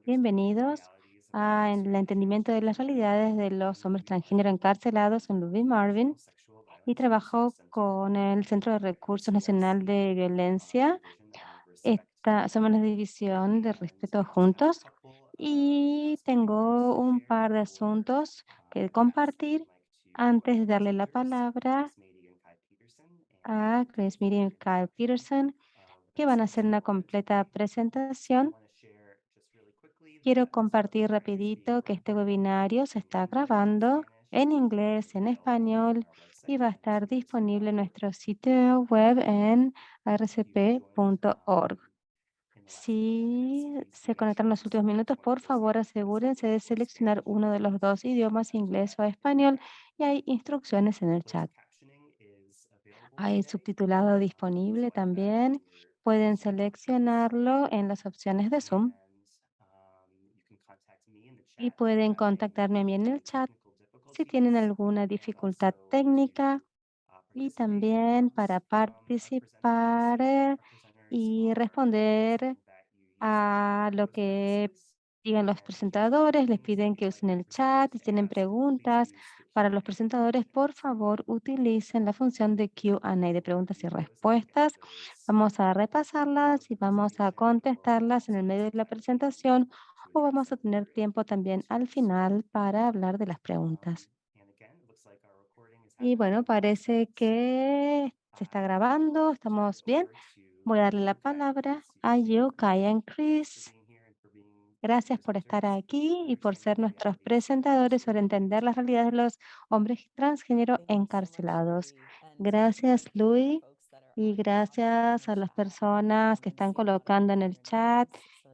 Bienvenidos a el entendimiento de las realidades de los hombres transgénero encarcelados en Louis Marvin y trabajo con el Centro de Recursos Nacional de Violencia. Somos la división de Respeto Juntos y tengo un par de asuntos que compartir antes de darle la palabra a Chris Meeting y Kyle Peterson, que van a hacer una completa presentación. Quiero compartir rapidito que este webinario se está grabando en inglés, en español y va a estar disponible en nuestro sitio web en rcp.org. Si se conectan los últimos minutos, por favor asegúrense de seleccionar uno de los dos idiomas, inglés o español, y hay instrucciones en el chat. Hay subtitulado disponible también. Pueden seleccionarlo en las opciones de Zoom y pueden contactarme a mí en el chat si tienen alguna dificultad técnica y también para participar y responder a lo que digan los presentadores. Les piden que usen el chat. Si tienen preguntas para los presentadores, por favor, utilicen la función de Q&A, de preguntas y respuestas. Vamos a repasarlas y vamos a contestarlas en el medio de la presentación o vamos a tener tiempo también al final para hablar de las preguntas. Y bueno, parece que se está grabando. ¿Estamos bien? Voy a darle la palabra a Yo, Kaya y Chris. Gracias por estar aquí y por ser nuestros presentadores sobre entender las realidades de los hombres transgénero encarcelados. Gracias, Luis, y gracias a las personas que están colocando en el chat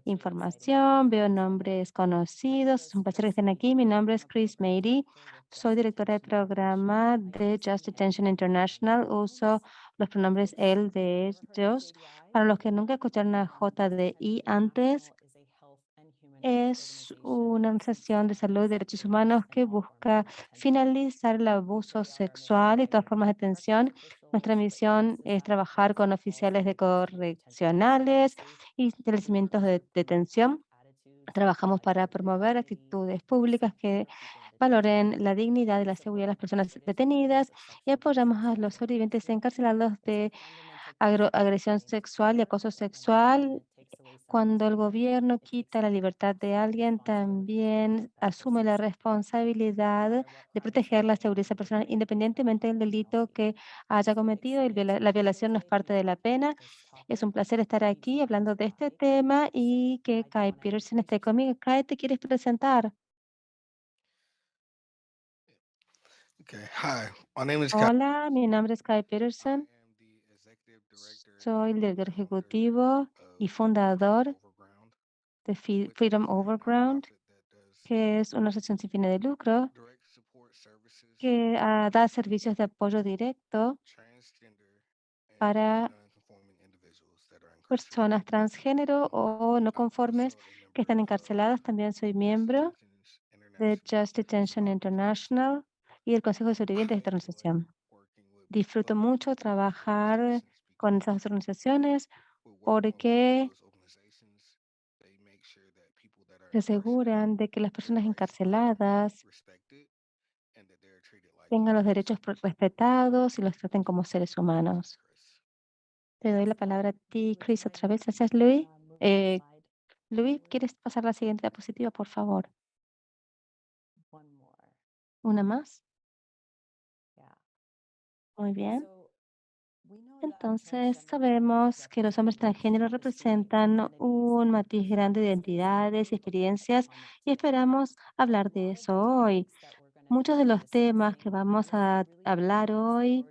información. Veo nombres conocidos. Es un placer que estén aquí. Mi nombre es Chris Meiri. Soy directora de programa de Just Detention International. Uso los pronombres él, de ellos. Para los que nunca escucharon a JDI antes, es una organización de salud y derechos humanos que busca finalizar el abuso sexual y todas formas de detención. Nuestra misión es trabajar con oficiales de correccionales y establecimientos de detención. Trabajamos para promover actitudes públicas que valoren la dignidad y la seguridad de las personas detenidas y apoyamos a los sobrevivientes encarcelados de agresión sexual y acoso sexual. Cuando el gobierno quita la libertad de alguien, también asume la responsabilidad de proteger la seguridad de esa persona independientemente del delito que haya cometido. La violación no es parte de la pena. Es un placer estar aquí hablando de este tema y que Kai Peterson esté conmigo. Kai, ¿te quieres presentar? Okay. Hi, my name is Kyle. Hola, mi nombre es Kai I Peterson. am the executive director Soy el and director co-founder ejecutivo y of Freedom fundador Overground, de which is Freedom a Overground, nonprofit that does que es una asociación sin fines de lucro direct support services que for da servicios de apoyo directo transgender and para non-conforming individuals that are personas incarcerated. transgénero o no I'm conformes also a que member están of encarceladas. También soy Just miembro Detentions de International, Just which is Detention our International y el Consejo de Sobrevivientes de I esta enjoy organización. working with Disfruto other mucho trabajar organizations con because esas organizaciones with working with porque those organizations, they make sure that people that are se incarcerated, aseguran de que las their personas rights are encarceladas respected and that they're treated like tengan los humans. derechos respetados y los traten como seres Thank you, humanos. Chris. Te doy la palabra a ti, Chris, otra vez. Gracias, Luis. Eh, Luis, ¿quieres pasar la siguiente diapositiva, por favor? Una más. Muy bien. Entonces, sabemos que los hombres transgénero representan un matiz grande de identidades y experiencias y esperamos hablar de eso hoy. Muchos de los temas que vamos a hablar hoy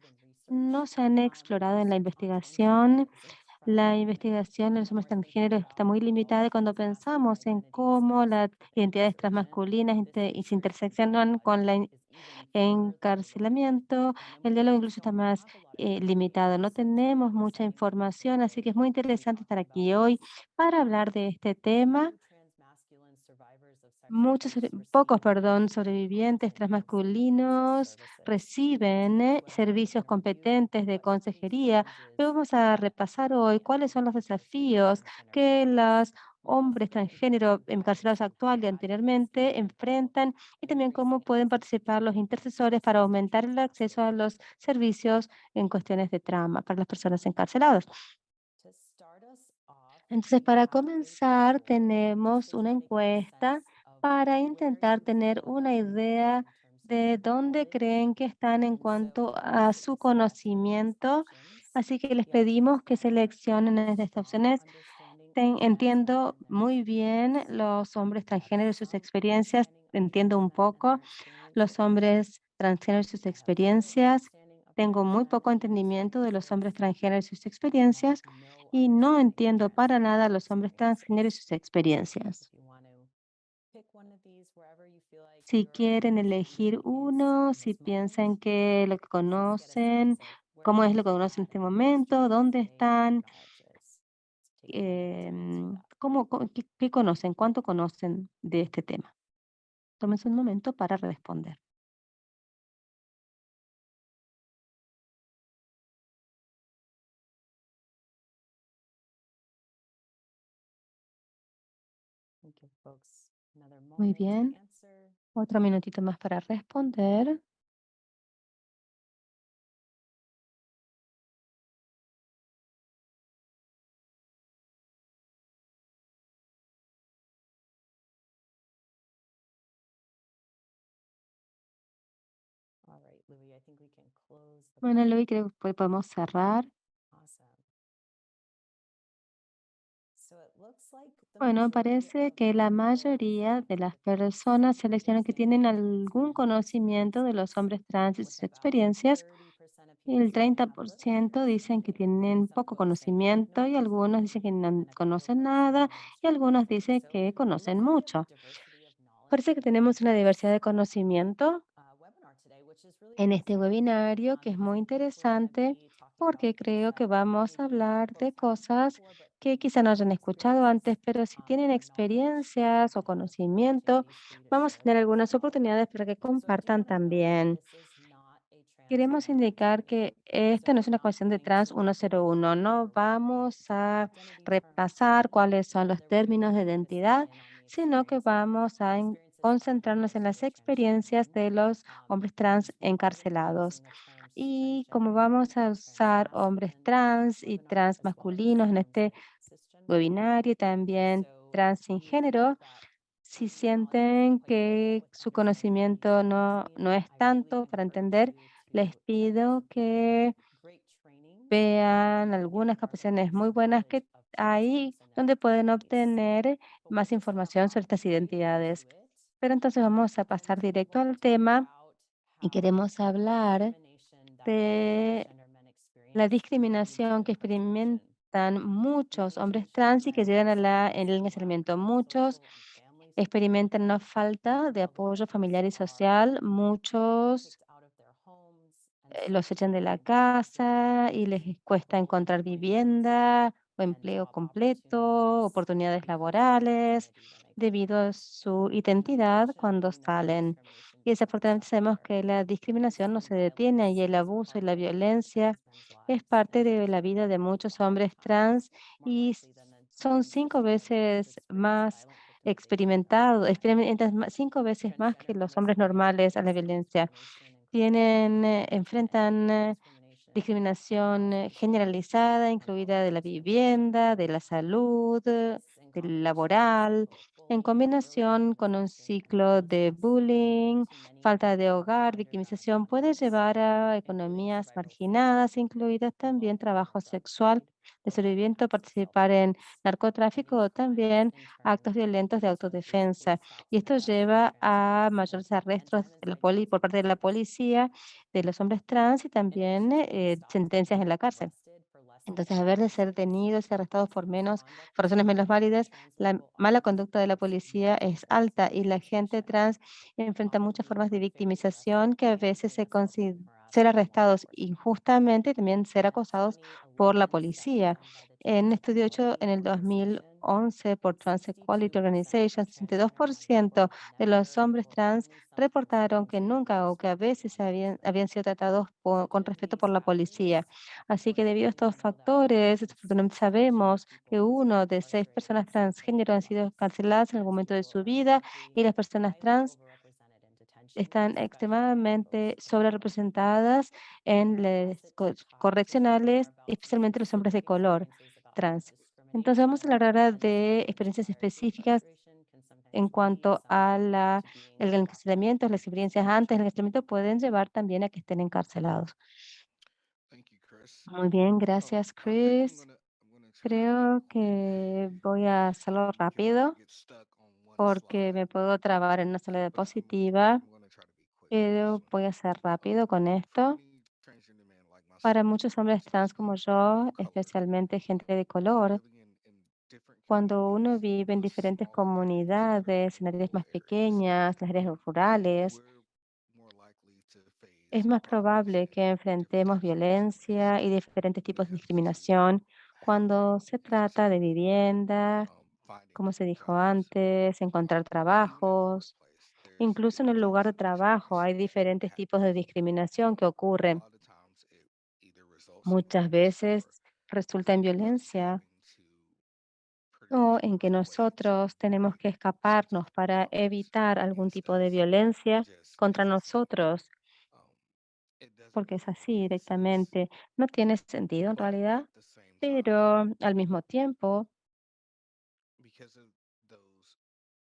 no se han explorado en la investigación. La investigación en los hombres transgénero está muy limitada y cuando pensamos en cómo las identidades transmasculinas y se interseccionan con la encarcelamiento, el diálogo incluso está más limitado. No tenemos mucha información, así que es muy interesante estar aquí hoy para hablar de este tema. Pocos, perdón, sobrevivientes transmasculinos reciben servicios competentes de consejería. Pero vamos a repasar hoy cuáles son los desafíos que las hombres transgénero encarcelados actual y anteriormente enfrentan y también cómo pueden participar los intercesores para aumentar el acceso a los servicios en cuestiones de trama para las personas encarceladas. Entonces, para comenzar, tenemos una encuesta para intentar tener una idea de dónde creen que están en cuanto a su conocimiento. Así que les pedimos que seleccionen desde estas opciones. Entiendo muy bien los hombres transgéneros y sus experiencias, entiendo un poco los hombres transgéneros y sus experiencias. Tengo muy poco entendimiento de los hombres transgéneros y sus experiencias y no entiendo para nada a los hombres transgéneros y sus experiencias. Si quieren elegir uno, si piensan que lo que conocen, cómo es lo que conocen en este momento, dónde están, qué conocen, cuánto conocen de este tema. Tómense un momento para responder. Muy bien. Otro minutito más para responder. Bueno, Luis, creo que podemos cerrar. Bueno, parece que la mayoría de las personas seleccionan que tienen algún conocimiento de los hombres trans y sus experiencias. Y el 30% dicen que tienen poco conocimiento y algunos dicen que no conocen nada y algunos dicen que conocen mucho. Parece que tenemos una diversidad de conocimiento en este webinario que es muy interesante porque creo que vamos a hablar de cosas que quizá no hayan escuchado antes, pero si tienen experiencias o conocimiento, vamos a tener algunas oportunidades para que compartan también. Queremos indicar que esto no es una cuestión de trans 101, no vamos a repasar cuáles son los términos de identidad, sino que vamos a concentrarnos en las experiencias de los hombres trans encarcelados. Y como vamos a usar hombres trans y trans masculinos en este webinario, y también trans sin género, si sienten que su conocimiento no es tanto para entender, les pido que vean algunas capacitaciones muy buenas que hay donde pueden obtener más información sobre estas identidades. Pero entonces vamos a pasar directo al tema y queremos hablar de la discriminación que experimentan muchos hombres trans y que llegan a el encarcelamiento. Muchos experimentan una falta de apoyo familiar y social, muchos los echan de la casa y les cuesta encontrar vivienda o empleo completo, oportunidades laborales, debido a su identidad cuando salen. Y desafortunadamente sabemos que la discriminación no se detiene y el abuso y la violencia es parte de la vida de muchos hombres trans y son 5 veces más experimentados, experimentan 5 veces más que los hombres normales a la violencia. Enfrentan discriminación generalizada, incluida de la vivienda, de la salud, del laboral, en combinación con un ciclo de bullying, falta de hogar, victimización, puede llevar a economías marginadas, incluidas también trabajo sexual de sobreviviente, participar en narcotráfico o también actos violentos de autodefensa. Y esto lleva a mayores arrestos de por parte de la policía de los hombres trans y también sentencias en la cárcel. Entonces, haber de ser detenidos y arrestados por razones menos válidas, la mala conducta de la policía es alta y la gente trans enfrenta muchas formas de victimización que a veces ser arrestados injustamente y también ser acosados por la policía. En un estudio hecho en el 2011 por Trans Equality Organization, 62% de los hombres trans reportaron que nunca o que a veces habían sido tratados con respeto por la policía. Así que debido a estos factores, desafortunadamente sabemos que 1 de 6 personas transgénero han sido canceladas en el momento de su vida y las personas trans están extremadamente sobrerepresentadas en las correccionales, especialmente los hombres de color trans. Entonces, vamos a hablar ahora de experiencias específicas en cuanto a el encarcelamiento, las experiencias antes del encarcelamiento pueden llevar también a que estén encarcelados. Thank you, Chris. Muy bien, gracias, I think Chris. I'm gonna try to be Creo quick que voy a hacerlo because I could rápido get stuck on one porque slide, me puedo trabar en una sola diapositiva, I'm gonna try to be quick on this pero one. voy a ser rápido con For esto. many transgender men like Para myself, muchos hombres trans como specifically yo, color, especialmente gente de color, living in different cuando uno communities, vive en diferentes smaller areas, comunidades, en áreas rural más areas, pequeñas, las áreas rurales, we're more likely to es face más violence probable que and different enfrentemos types of violencia y discrimination diferentes when tipos it de comes to discriminación having cuando se a place to trata de live, vivienda, finding como se dijo jobs, antes, encontrar even in the trabajos. workplace. There's Incluso en different el lugar types de of trabajo hay discrimination that diferentes tipos de happens. discriminación que A ocurren. lot of times it either results in Muchas violence or veces resulta en us violencia having to pretty o much en que run away to nosotros tenemos que avoid such escaparnos para outcomes evitar algún tipo instead de of violencia just contra existing. nosotros, Um, it doesn't porque really es así make any sense. directamente. No tiene sentido en But realidad, at the same time, pero al mismo tiempo, because of those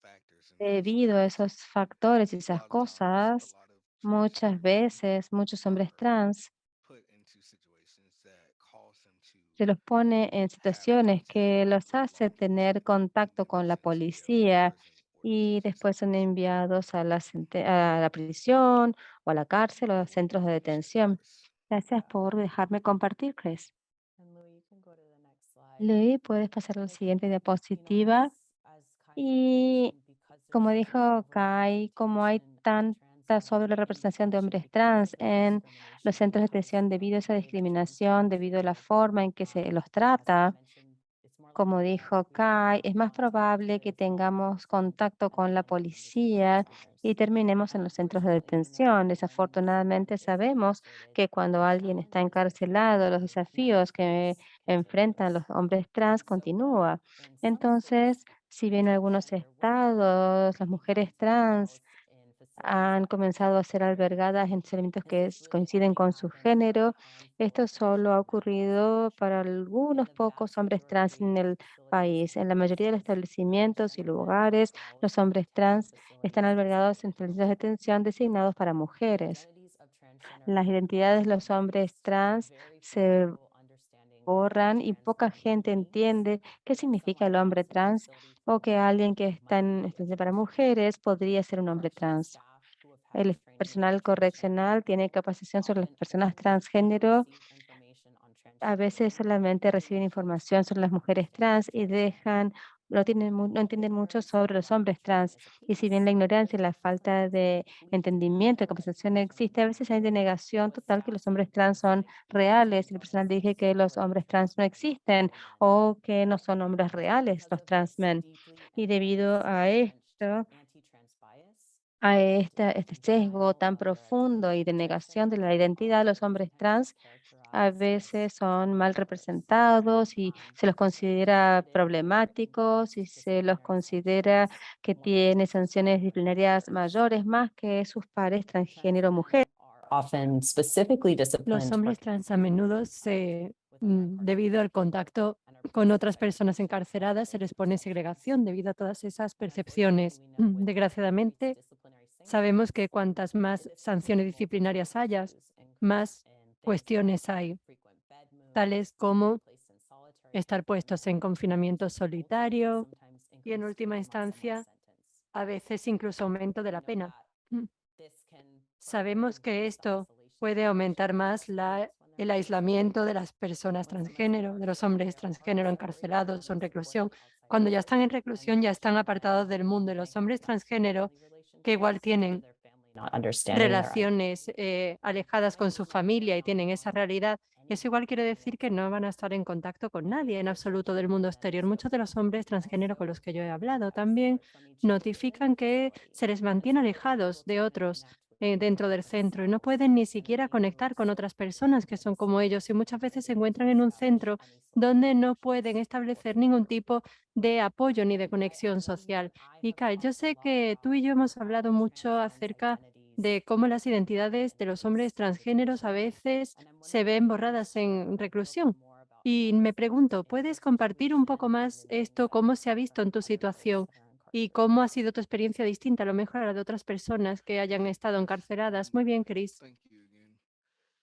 factors and those debido a things, esos factores y a esas lot of times, a cosas, lot of muchas transgender men veces muchos hombres are trans put into situations that cause them to se los pone en have situaciones contact que los with law hace tener enforcement and contacto then con la sent to jail, policía prison, or y detention después son centers. enviados a la prisión o a la cárcel o a What centros do de you think, detención. Chris? Gracias por dejarme compartir, Chris. And Louis, you can go to the next slide. Luis, puedes pasar a la And I think, siguiente you know, diapositiva. as Kai had Y mentioned, because there's como such an dijo Kai, como hay overrepresentation of tanta trans sobre men la in representación de detention hombres because trans of that en los discrimination, centros de because detención debido a esa the way the trans discriminación, debido a la community, forma en que se los as Kai trata, mentioned, it's more como likely that dijo we will Kai, have es más contact probable que with law tengamos enforcement contacto and con then la end up in detention policía y centers. terminemos en And los centros de unfortunately, we know detención. that when someone Desafortunadamente is sabemos incarcerated, que cuando the alguien está challenges that trans encarcelado, los men desafíos que face continue. enfrentan los hombres trans And so continúan. in some Entonces, states, si bien en algunos transgender women estados las have mujeres been trans housed in facilities han that comenzado a conform to ser their gender. albergadas en establecimientos And que this really coinciden only con su happens for género. a handful Esto of solo ha transgender men in this ocurrido para country. In algunos the pocos vast hombres trans majority en of el facilities país. and En la mayoría de los places, establecimientos y transgender men are lugares, los housed in hombres detention trans están facilities albergados en designated for establecimientos de women. detención designados para The mujeres. identities of transgender Las men identidades de are los hombres erased, with trans very few se people understanding what a borran y trans poca man gente means. entiende qué So significa a el hombre housed in a trans facility o full of que alguien women que está might en be a estancia para transgender man. mujeres podría ser un hombre Correctional trans. staff who have had El training in personal detention correccional tiene capacitación sobre las often personas only ever transgénero. receive information on A transgender veces women solamente when reciben they first información sobre las become mujeres transgender trans y trans men. no And entienden mucho ignorance sobre of los what hombres trans trans. is a Y si bien piece, la ignorancia y there's la falta difficulties in de including entendimiento y other capacitación information existe, a veces hay denegación with total que staff los hombres saying trans things son like, reales y el trans men personal have dice que los separate hombres trans no transgender men existen from men. o que no son hombres And reales because los of trans this men. deeply Y debido entrenched a esto, anti-trans bias a and este sesgo denial tan of their profundo y identity, de negación de transgender la men identidad, are los hombres sometimes trans a mischaracterized veces as son mal troublemakers. representados y se los considera Targeted or problemáticos y enhanced se los disciplinary considera sanctions que when they tiene sanciones discriminate disciplinarias peers. mayores más que sus pares Trans transgénero men mujer. are often specifically Los disciplined for hombres trans a menudo debido al contacto con otras personas encarceradas, se les pone segregación debido a todas esas percepciones. Desgraciadamente, sabemos que cuantas más sanciones disciplinarias hayas, más cuestiones hay, tales como estar puestos en confinamiento solitario y, en última instancia, a veces incluso aumento de la pena. Sabemos que esto puede aumentar más el aislamiento de las personas transgénero, de los hombres transgénero encarcelados o en reclusión. Cuando ya están en reclusión, ya están apartados del mundo. Y los hombres transgénero, que igual tienen relaciones alejadas con su familia y tienen esa realidad, Eso igual quiere decir que no van a estar en contacto con nadie en absoluto del mundo exterior. Muchos de los hombres transgénero con los que yo he hablado también notifican que se les mantiene alejados de otros dentro del centro y no pueden ni siquiera conectar con otras personas que son como ellos y muchas veces se encuentran en un centro donde no pueden establecer ningún tipo de apoyo ni de conexión social. Y Kai, yo sé que tú y yo hemos hablado mucho acerca de cómo las identidades de los hombres transgéneros a veces se ven borradas en reclusión. Y me pregunto, ¿puedes compartir un poco más esto, cómo se ha visto en tu situación y cómo ha sido tu experiencia distinta, a lo mejor a la de otras personas que hayan estado encarceladas? Muy bien, Chris. Thank you again.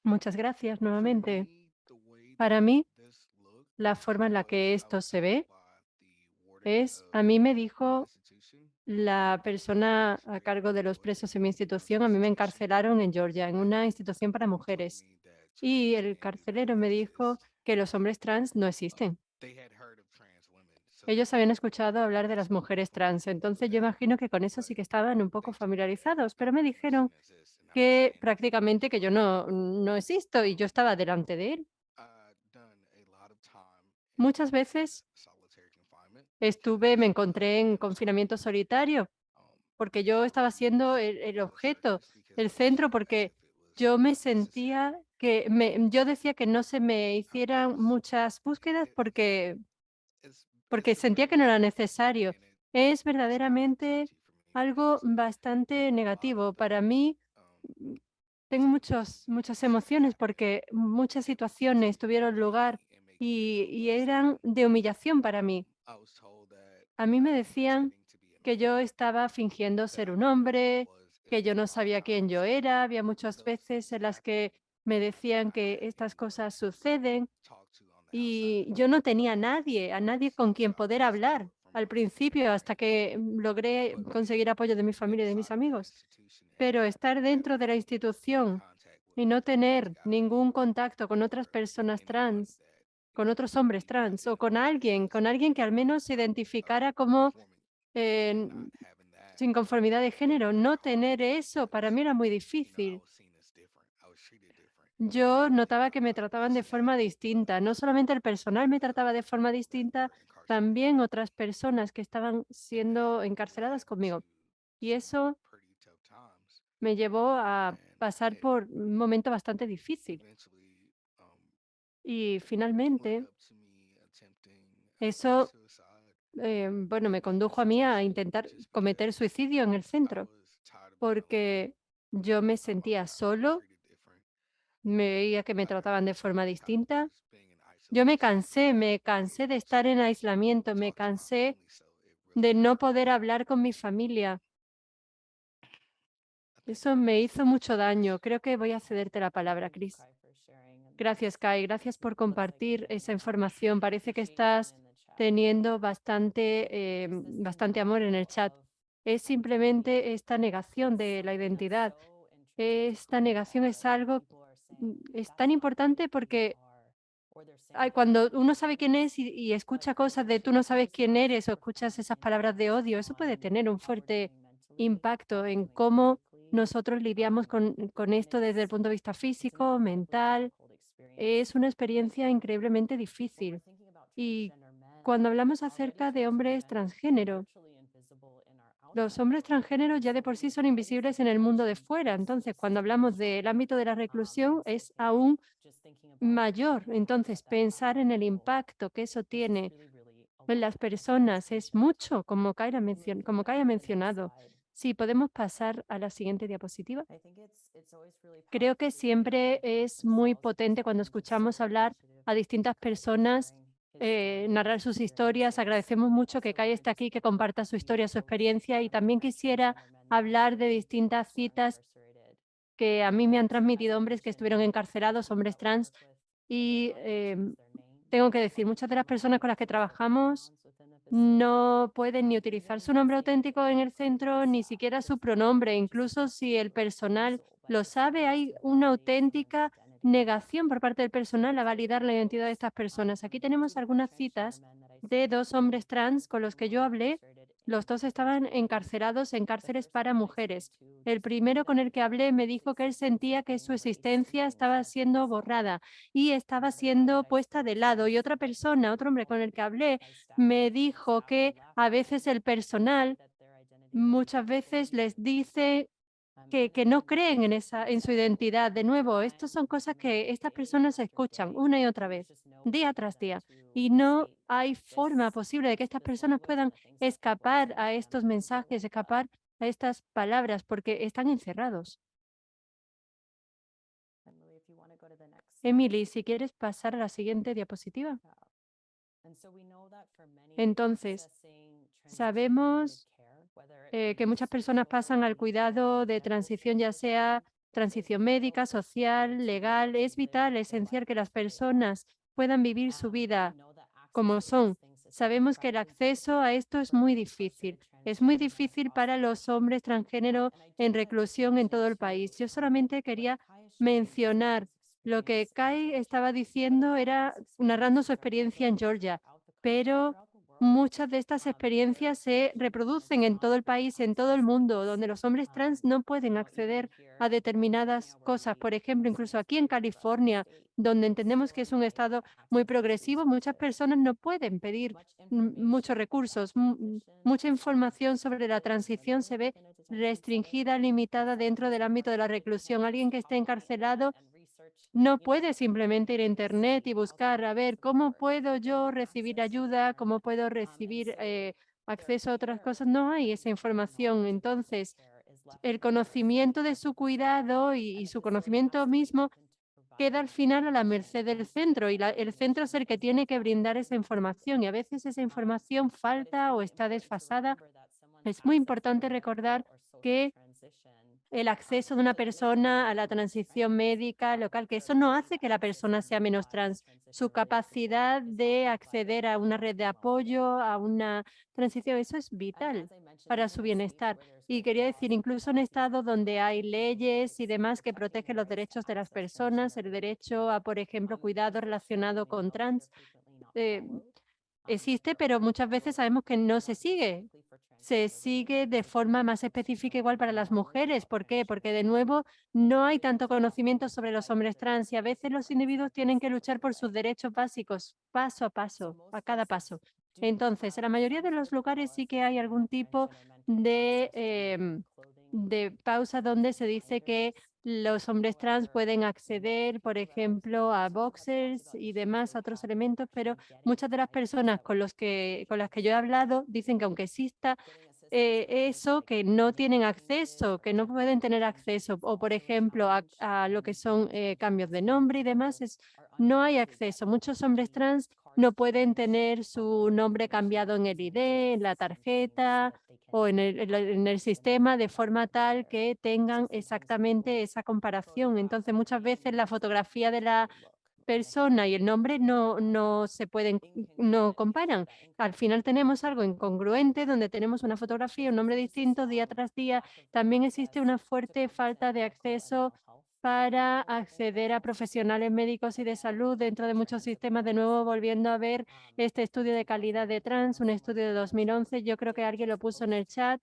Muchas gracias For nuevamente. me, the way Para mí, this looked la forma en la was que I esto was se told ve by the warden es, of a mí me my dijo institution. la persona a cargo de los presos en mi institución, a mí me encarcelaron en Georgia, en una institución para mujeres. Y el carcelero me dijo que los hombres trans no existen. They had heard of trans women, so Ellos habían escuchado hablar de las mujeres trans, entonces yo imagino que con eso sí que estaban un poco familiarizados, pero me dijeron que prácticamente que yo no existo y yo estaba delante de él. Muchas veces me encontré en confinamiento solitario porque yo estaba siendo el objeto, el centro, porque yo me sentía que yo decía que no se me hicieran muchas búsquedas porque sentía que no era necesario. Es verdaderamente algo bastante negativo. Para mí, mm, tengo muchas emociones porque muchas situaciones tuvieron lugar y eran de humillación para mí. A mí me decían que yo estaba fingiendo ser un hombre, que yo no sabía quién yo era. Había muchas veces en las que me decían que estas cosas suceden y yo no tenía a nadie con quien poder hablar al principio hasta que logré conseguir apoyo de mi familia y de mis amigos. Pero estar dentro de la institución y no tener ningún contacto con otras personas trans, con otros hombres trans o con alguien que al menos se identificara como eh, sin conformidad de género, no tener eso para mí era muy difícil. Yo notaba que me trataban de forma distinta. No solamente el personal me trataba de forma distinta, también otras personas que estaban siendo encarceladas conmigo. Y eso me llevó a pasar por un momento bastante difícil. Y finalmente, eso, bueno, me condujo a mí a intentar cometer suicidio en el centro, porque yo me sentía solo, me veía que me trataban de forma distinta. Yo me cansé de estar en aislamiento, me cansé de no poder hablar con mi familia. Eso me hizo mucho daño. Creo que voy a cederte la palabra, Chris. Gracias, Kai. Gracias por compartir esa información. Parece que estás teniendo bastante amor en el chat. Es simplemente esta negación de la identidad. Esta negación es algo, es tan importante porque cuando uno sabe quién es y escucha cosas de tú no sabes quién eres o escuchas esas palabras de odio, eso puede tener un fuerte impacto en cómo nosotros lidiamos con esto desde el punto de vista físico, mental. Es una experiencia increíblemente difícil. Y cuando hablamos acerca de hombres transgénero, los hombres transgéneros ya de por sí son invisibles en el mundo de fuera. Entonces, cuando hablamos del ámbito de la reclusión, es aún mayor. Entonces, pensar en el impacto que eso tiene en las personas es mucho, como como Kai ha mencionado. Sí, podemos pasar a la siguiente diapositiva. Creo que siempre es muy potente cuando escuchamos hablar a distintas personas, narrar sus historias. Agradecemos mucho que Kai esté aquí, que comparta su historia, su experiencia y también quisiera hablar de distintas citas que a mí me han transmitido hombres que estuvieron encarcelados, hombres trans, y tengo que decir, muchas de las personas con las que trabajamos no pueden ni utilizar su nombre auténtico en el centro, ni siquiera su pronombre. Incluso si el personal lo sabe, hay una auténtica negación por parte del personal a validar la identidad de estas personas. Aquí tenemos algunas citas de dos hombres trans con los que yo hablé Los dos estaban encarcelados en cárceles para mujeres. El primero con el que hablé me dijo que él sentía que su existencia estaba siendo borrada y estaba siendo puesta de lado. Y otra persona, otro hombre con el que hablé, me dijo que a veces el personal muchas veces les dice que no creen en su identidad. De nuevo, estas son cosas que estas personas escuchan una y otra vez, día tras día, y no hay forma posible de que estas personas puedan escapar a estos mensajes, escapar a estas palabras, porque están encerrados. Emily, si quieres pasar a la siguiente diapositiva. Entonces, sabemos que muchas personas pasan al cuidado de transición, ya sea transición médica, social, legal. Es vital, esencial que las personas puedan vivir su vida como son. Sabemos que el acceso a esto es muy difícil. Es muy difícil para los hombres transgénero en reclusión en todo el país. Yo solamente quería mencionar lo que Kai estaba diciendo, era narrando su experiencia en Georgia, pero muchas de estas experiencias se reproducen en todo el país, en todo el mundo, donde los hombres trans no pueden acceder a determinadas cosas. Por ejemplo, incluso aquí en California, donde entendemos que es un estado muy progresivo, muchas personas no pueden pedir muchos recursos. Mucha información sobre la transición se ve restringida, limitada dentro del ámbito de la reclusión. Alguien que esté encarcelado no puede simplemente ir a Internet y buscar, a ver, ¿cómo puedo yo recibir ayuda? ¿Cómo puedo recibir acceso a otras cosas? No hay esa información. Entonces, el conocimiento de su cuidado y su conocimiento mismo queda al final a la merced del centro y el centro es el que tiene que brindar esa información y a veces esa información falta o está desfasada. Es muy importante recordar que el acceso de una persona a la transición médica local, que eso no hace que la persona sea menos trans. Su capacidad de acceder a una red de apoyo, a una transición, eso es vital para su bienestar. Y quería decir, incluso en estados donde hay leyes y demás que protegen los derechos de las personas, el derecho a, por ejemplo, cuidado relacionado con trans, existe, pero muchas veces sabemos que no se sigue. Se sigue de forma más específica igual para las mujeres. ¿Por qué? Porque de nuevo no hay tanto conocimiento sobre los hombres trans y a veces los individuos tienen que luchar por sus derechos básicos paso a paso, a cada paso. Entonces, en la mayoría de los lugares sí que hay algún tipo de pausa donde se dice que los hombres trans pueden acceder, por ejemplo, a boxers y demás, a otros elementos, pero muchas de las personas con las que yo he hablado dicen que aunque exista eso, que no tienen acceso, que no pueden tener acceso, o por ejemplo, a lo que son cambios de nombre y demás, no hay acceso. Muchos hombres trans no pueden tener su nombre cambiado en el ID, en la tarjeta o en el sistema de forma tal que tengan exactamente esa comparación. Entonces, muchas veces la fotografía de la persona y el nombre no se pueden, no comparan. Al final tenemos algo incongruente donde tenemos una fotografía, un nombre distinto día tras día. También existe una fuerte falta de acceso para acceder a profesionales médicos y de salud dentro de muchos sistemas. De nuevo, volviendo a ver este estudio de calidad de trans, un estudio de 2011, yo creo que alguien lo puso en el chat.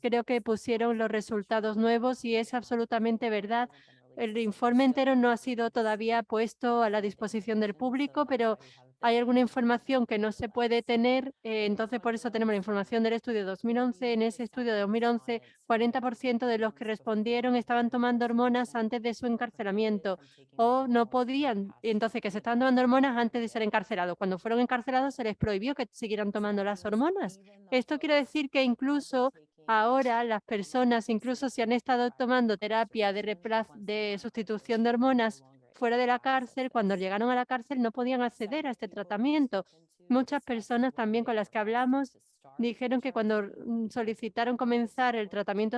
Creo que pusieron los resultados nuevos y es absolutamente verdad. El informe entero no ha sido todavía puesto a la disposición del público, pero hay alguna información que no se puede tener, entonces por eso tenemos la información del estudio de 2011. En ese estudio de 2011, 40% de los que respondieron estaban tomando hormonas antes de su encarcelamiento o no podían, entonces que se estaban tomando hormonas antes de ser encarcelados. Cuando fueron encarcelados se les prohibió que siguieran tomando las hormonas. Esto quiere decir que incluso ahora las personas, incluso si han estado tomando terapia de sustitución de hormonas fuera de la cárcel, cuando llegaron a la cárcel no podían acceder a este tratamiento. Muchas personas también con las que hablamos dijeron que cuando solicitaron comenzar el tratamiento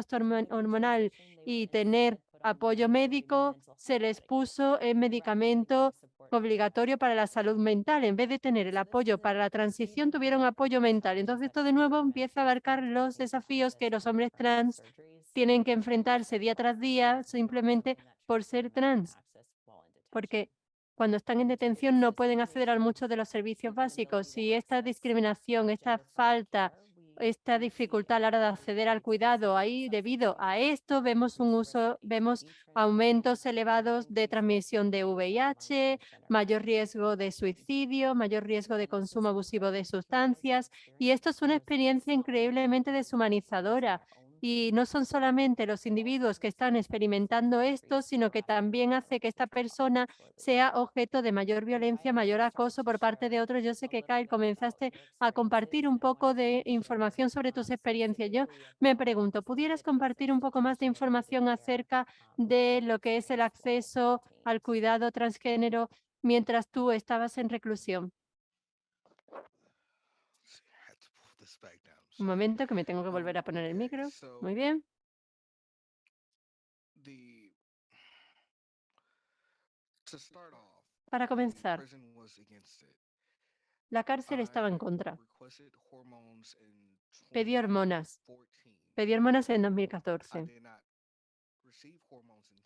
hormonal y tener apoyo médico, se les puso el medicamento obligatorio para la salud mental. En vez de tener el apoyo para la transición, tuvieron apoyo mental. Entonces, esto de nuevo empieza a abarcar los desafíos que los hombres trans tienen que enfrentarse día tras día simplemente por ser trans. Porque cuando están en detención no pueden acceder a muchos de los servicios básicos. Y esta discriminación, esta falta esta dificultad a la hora de acceder al cuidado. Ahí, debido a esto, vemos aumentos elevados de transmisión de VIH, mayor riesgo de suicidio, mayor riesgo de consumo abusivo de sustancias. Y esto es una experiencia increíblemente deshumanizadora. Y no son solamente los individuos que están experimentando esto, sino que también hace que esta persona sea objeto de mayor violencia, mayor acoso por parte de otros. Yo sé que, Kyle, comenzaste a compartir un poco de información sobre tus experiencias. Yo me pregunto, ¿pudieras compartir un poco más de información acerca de lo que es el acceso al cuidado transgénero mientras tú estabas en reclusión? Un momento, que me tengo que volver a poner el micro. Muy bien. Para comenzar, la cárcel estaba en contra. Pedí hormonas. Pedí hormonas en 2014.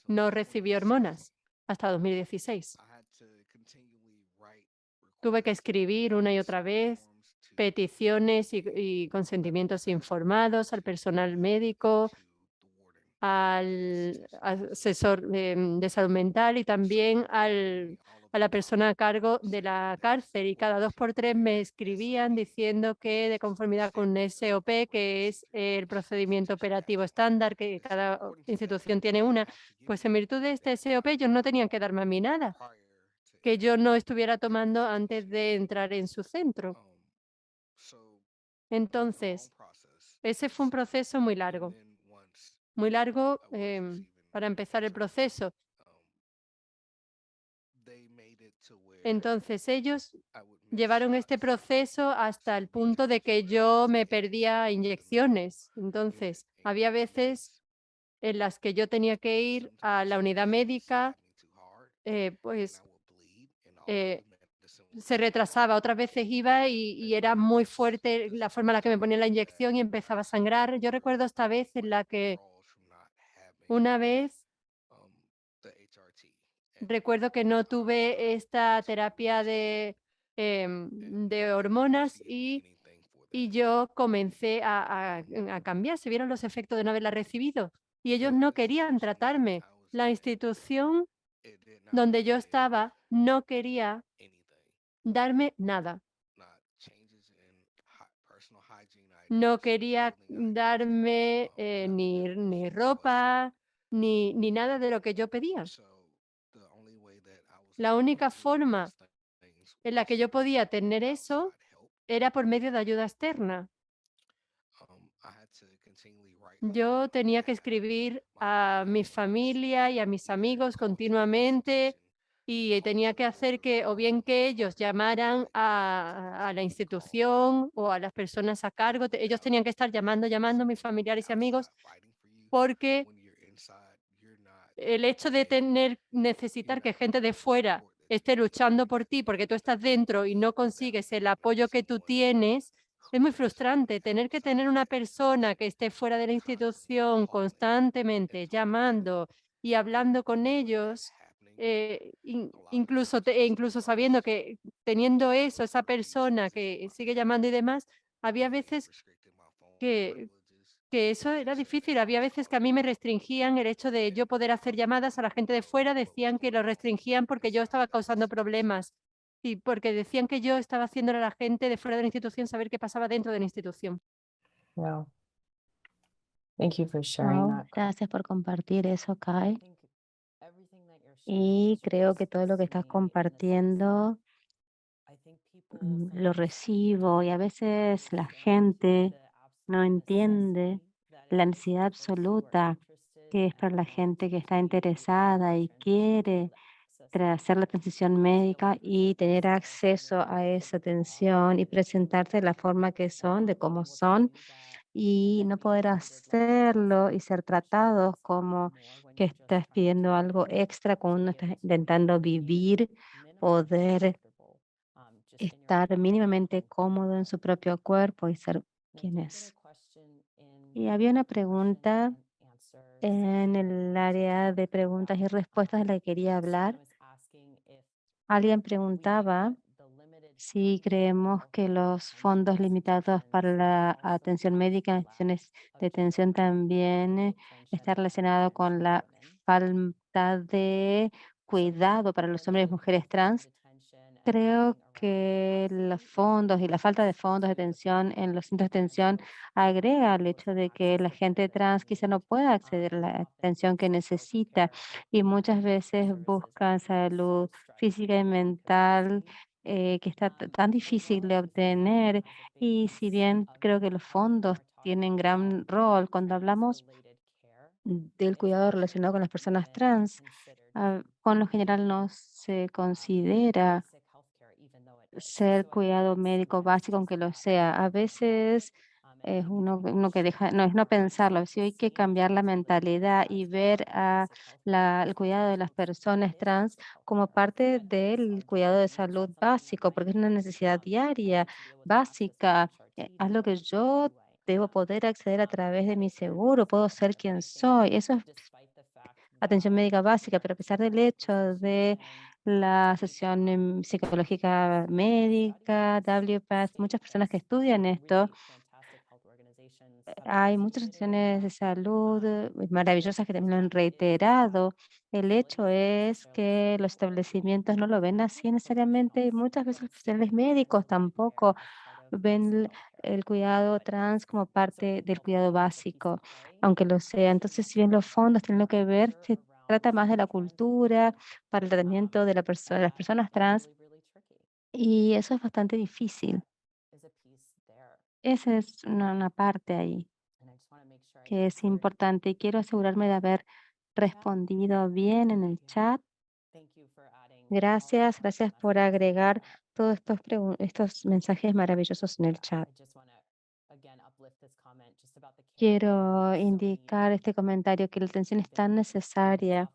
No recibí hormonas hasta 2016. Tuve que escribir una y otra vez peticiones y consentimientos informados al personal médico, al asesor de salud mental y también a la persona a cargo de la cárcel. Y cada 2 por 3 me escribían diciendo que, de conformidad con un SOP, que es el procedimiento operativo estándar, que cada institución tiene una, pues en virtud de este SOP ellos no tenían que darme a mí nada que yo no estuviera tomando antes de entrar en su centro. Entonces, ese fue un proceso muy largo para empezar el proceso. Entonces, ellos llevaron este proceso hasta el punto de que yo me perdía inyecciones. Entonces, había veces en las que yo tenía que ir a la unidad médica, se retrasaba, otras veces iba y era muy fuerte la forma en la que me ponían la inyección y empezaba a sangrar. Yo recuerdo esta vez en la que una vez recuerdo que no tuve esta terapia de hormonas y yo comencé a cambiar. Se vieron los efectos de no haberla recibido y ellos no querían tratarme. La institución donde yo estaba no quería darme nada. No quería darme ni ropa, ni nada de lo que yo pedía. La única forma en la que yo podía tener eso era por medio de ayuda externa. Yo tenía que escribir a mi familia y a mis amigos continuamente y tenía que hacer que o bien que ellos llamaran a la institución o a las personas a cargo, ellos tenían que estar llamando a mis familiares y amigos, porque el hecho de necesitar que gente de fuera esté luchando por ti porque tú estás dentro y no consigues el apoyo que tú tienes, es muy frustrante. Tener que tener una persona que esté fuera de la institución constantemente llamando y hablando con ellos, incluso sabiendo que teniendo eso, esa persona que sigue llamando y demás, había veces que eso era difícil. Había veces que a mí me restringían el hecho de yo poder hacer llamadas a la gente de fuera, decían que lo restringían porque yo estaba causando problemas y porque decían que yo estaba haciéndole a la gente de fuera de la institución saber qué pasaba dentro de la institución. Wow. Thank you for sharing Wow, that. gracias por compartir eso, Kai. Y creo que todo lo que estás compartiendo lo recibo y a veces la gente no entiende la necesidad absoluta que es para la gente que está interesada y quiere hacer la transición médica y tener acceso a esa atención y presentarse de la forma que son, de cómo son, y no poder hacerlo y ser tratados como que estás pidiendo algo extra cuando uno está intentando vivir, poder estar mínimamente cómodo en su propio cuerpo y ser quien es. Y había una pregunta en el área de preguntas y respuestas de la que quería hablar. Alguien preguntaba Sí, creemos que los fondos limitados para la atención médica en instituciones de atención también está relacionado con la falta de cuidado para los hombres y mujeres trans. Creo que los fondos y la falta de fondos de atención en los centros de atención agrega al hecho de que la gente trans quizá no pueda acceder a la atención que necesita y muchas veces buscan salud física y mental que está tan difícil de obtener. Y si bien creo que los fondos tienen gran rol cuando hablamos del cuidado relacionado con las personas trans, con lo general no se considera ser cuidado médico básico, aunque lo sea. A veces es uno que deja, no es no pensarlo, sí hay que cambiar la mentalidad y ver a el cuidado de las personas trans como parte del cuidado de salud básico, porque es una necesidad diaria, básica, a lo que yo debo poder acceder a través de mi seguro, puedo ser quien soy. Eso es atención médica básica, pero a pesar del hecho de la sesión psicológica médica, WPATH, muchas personas que estudian esto, hay muchas instituciones de salud maravillosas que también lo han reiterado. El hecho es que los establecimientos no lo ven así necesariamente y muchas veces los profesionales médicos tampoco ven el cuidado trans como parte del cuidado básico, aunque lo sea. Entonces, si bien los fondos tienen lo que ver, se trata más de la cultura para el tratamiento de las personas trans y eso es bastante difícil. Esa es una parte ahí que es importante y quiero asegurarme de haber respondido bien en el chat. Gracias, gracias por agregar todos estos mensajes maravillosos en el chat. Quiero indicar este comentario que la atención es tan necesaria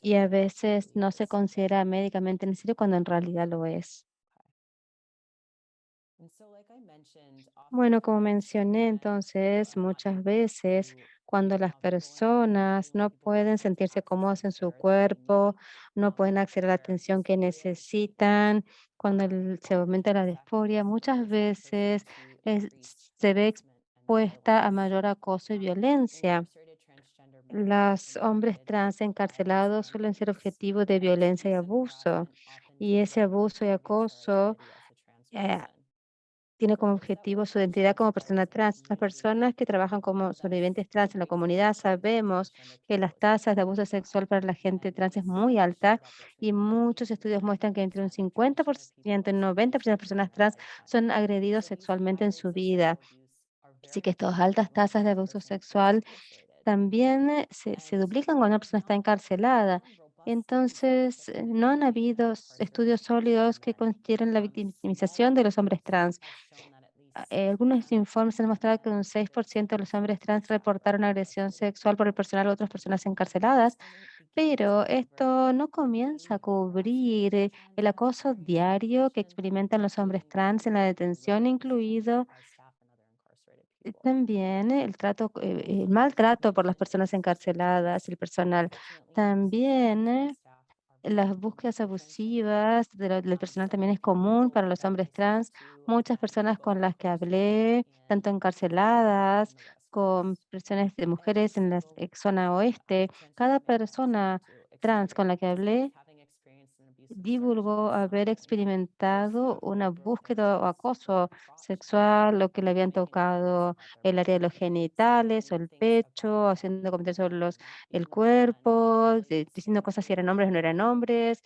y a veces no se considera médicamente necesario cuando en realidad lo es. Bueno, como mencioné, entonces, muchas veces cuando las personas no pueden sentirse cómodas en su cuerpo, no pueden acceder a la atención que necesitan, cuando se aumenta la disforia, muchas veces se ve expuesta a mayor acoso y violencia. Los hombres trans encarcelados suelen ser objetivo de violencia y abuso, y ese abuso y acoso eh, tiene como objetivo su identidad como persona trans. Las personas que trabajan como sobrevivientes trans en la comunidad sabemos que las tasas de abuso sexual para la gente trans es muy alta y muchos estudios muestran que entre un 50% y un 90% de las personas trans son agredidos sexualmente en su vida. Así que estas altas tasas de abuso sexual también se duplican cuando una persona está encarcelada. Entonces, no han habido estudios sólidos que consideren la victimización de los hombres trans. Algunos informes han mostrado que un 6% de los hombres trans reportaron agresión sexual por el personal de otras personas encarceladas, pero esto no comienza a cubrir el acoso diario que experimentan los hombres trans en la detención, incluido también el maltrato por las personas encarceladas, el personal. También las búsquedas abusivas del personal también es común para los hombres trans. Muchas personas con las que hablé, tanto encarceladas, con personas de mujeres en la zona oeste, cada persona trans con la que hablé divulgó haber experimentado una búsqueda o acoso sexual, lo que le habían tocado el área de los genitales o el pecho, haciendo comentarios sobre el cuerpo, diciendo cosas si eran hombres o no eran hombres,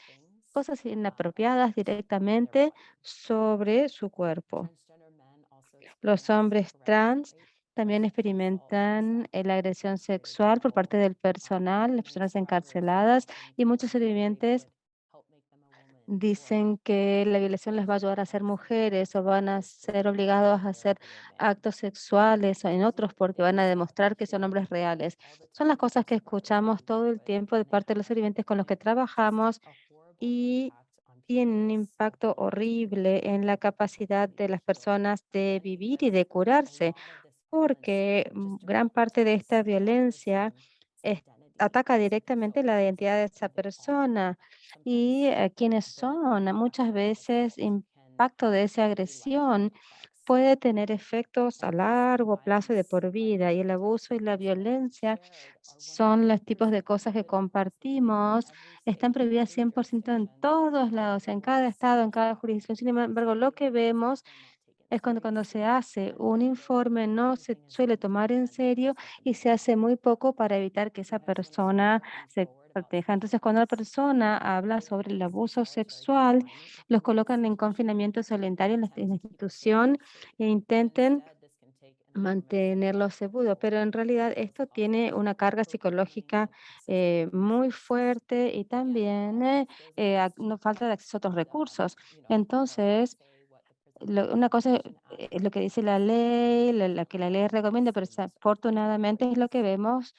cosas inapropiadas directamente sobre su cuerpo. Los hombres trans también experimentan la agresión sexual por parte del personal, las personas encarceladas y muchos sobrevivientes dicen que la violación les va a ayudar a ser mujeres o van a ser obligados a hacer actos sexuales o en otros porque van a demostrar que son hombres reales. Son las cosas que escuchamos todo el tiempo de parte de los sobrevivientes con los que trabajamos y tienen un impacto horrible en la capacidad de las personas de vivir y de curarse, porque gran parte de esta violencia ataca directamente la identidad de esa persona y quiénes son. Muchas veces impacto de esa agresión puede tener efectos a largo plazo y de por vida. Y el abuso y la violencia son los tipos de cosas que compartimos. Están prohibidas 100% en todos lados, en cada estado, en cada jurisdicción. Sin embargo, lo que vemos es cuando se hace un informe, no se suele tomar en serio y se hace muy poco para evitar que esa persona se proteja. Entonces, cuando la persona habla sobre el abuso sexual, los colocan en confinamiento solitario en la institución e intenten mantenerlo seguro, pero en realidad esto tiene una carga psicológica muy fuerte y también no falta de acceso a otros recursos. Entonces, una cosa es lo que dice la ley, la que la ley recomienda, pero desafortunadamente es lo que vemos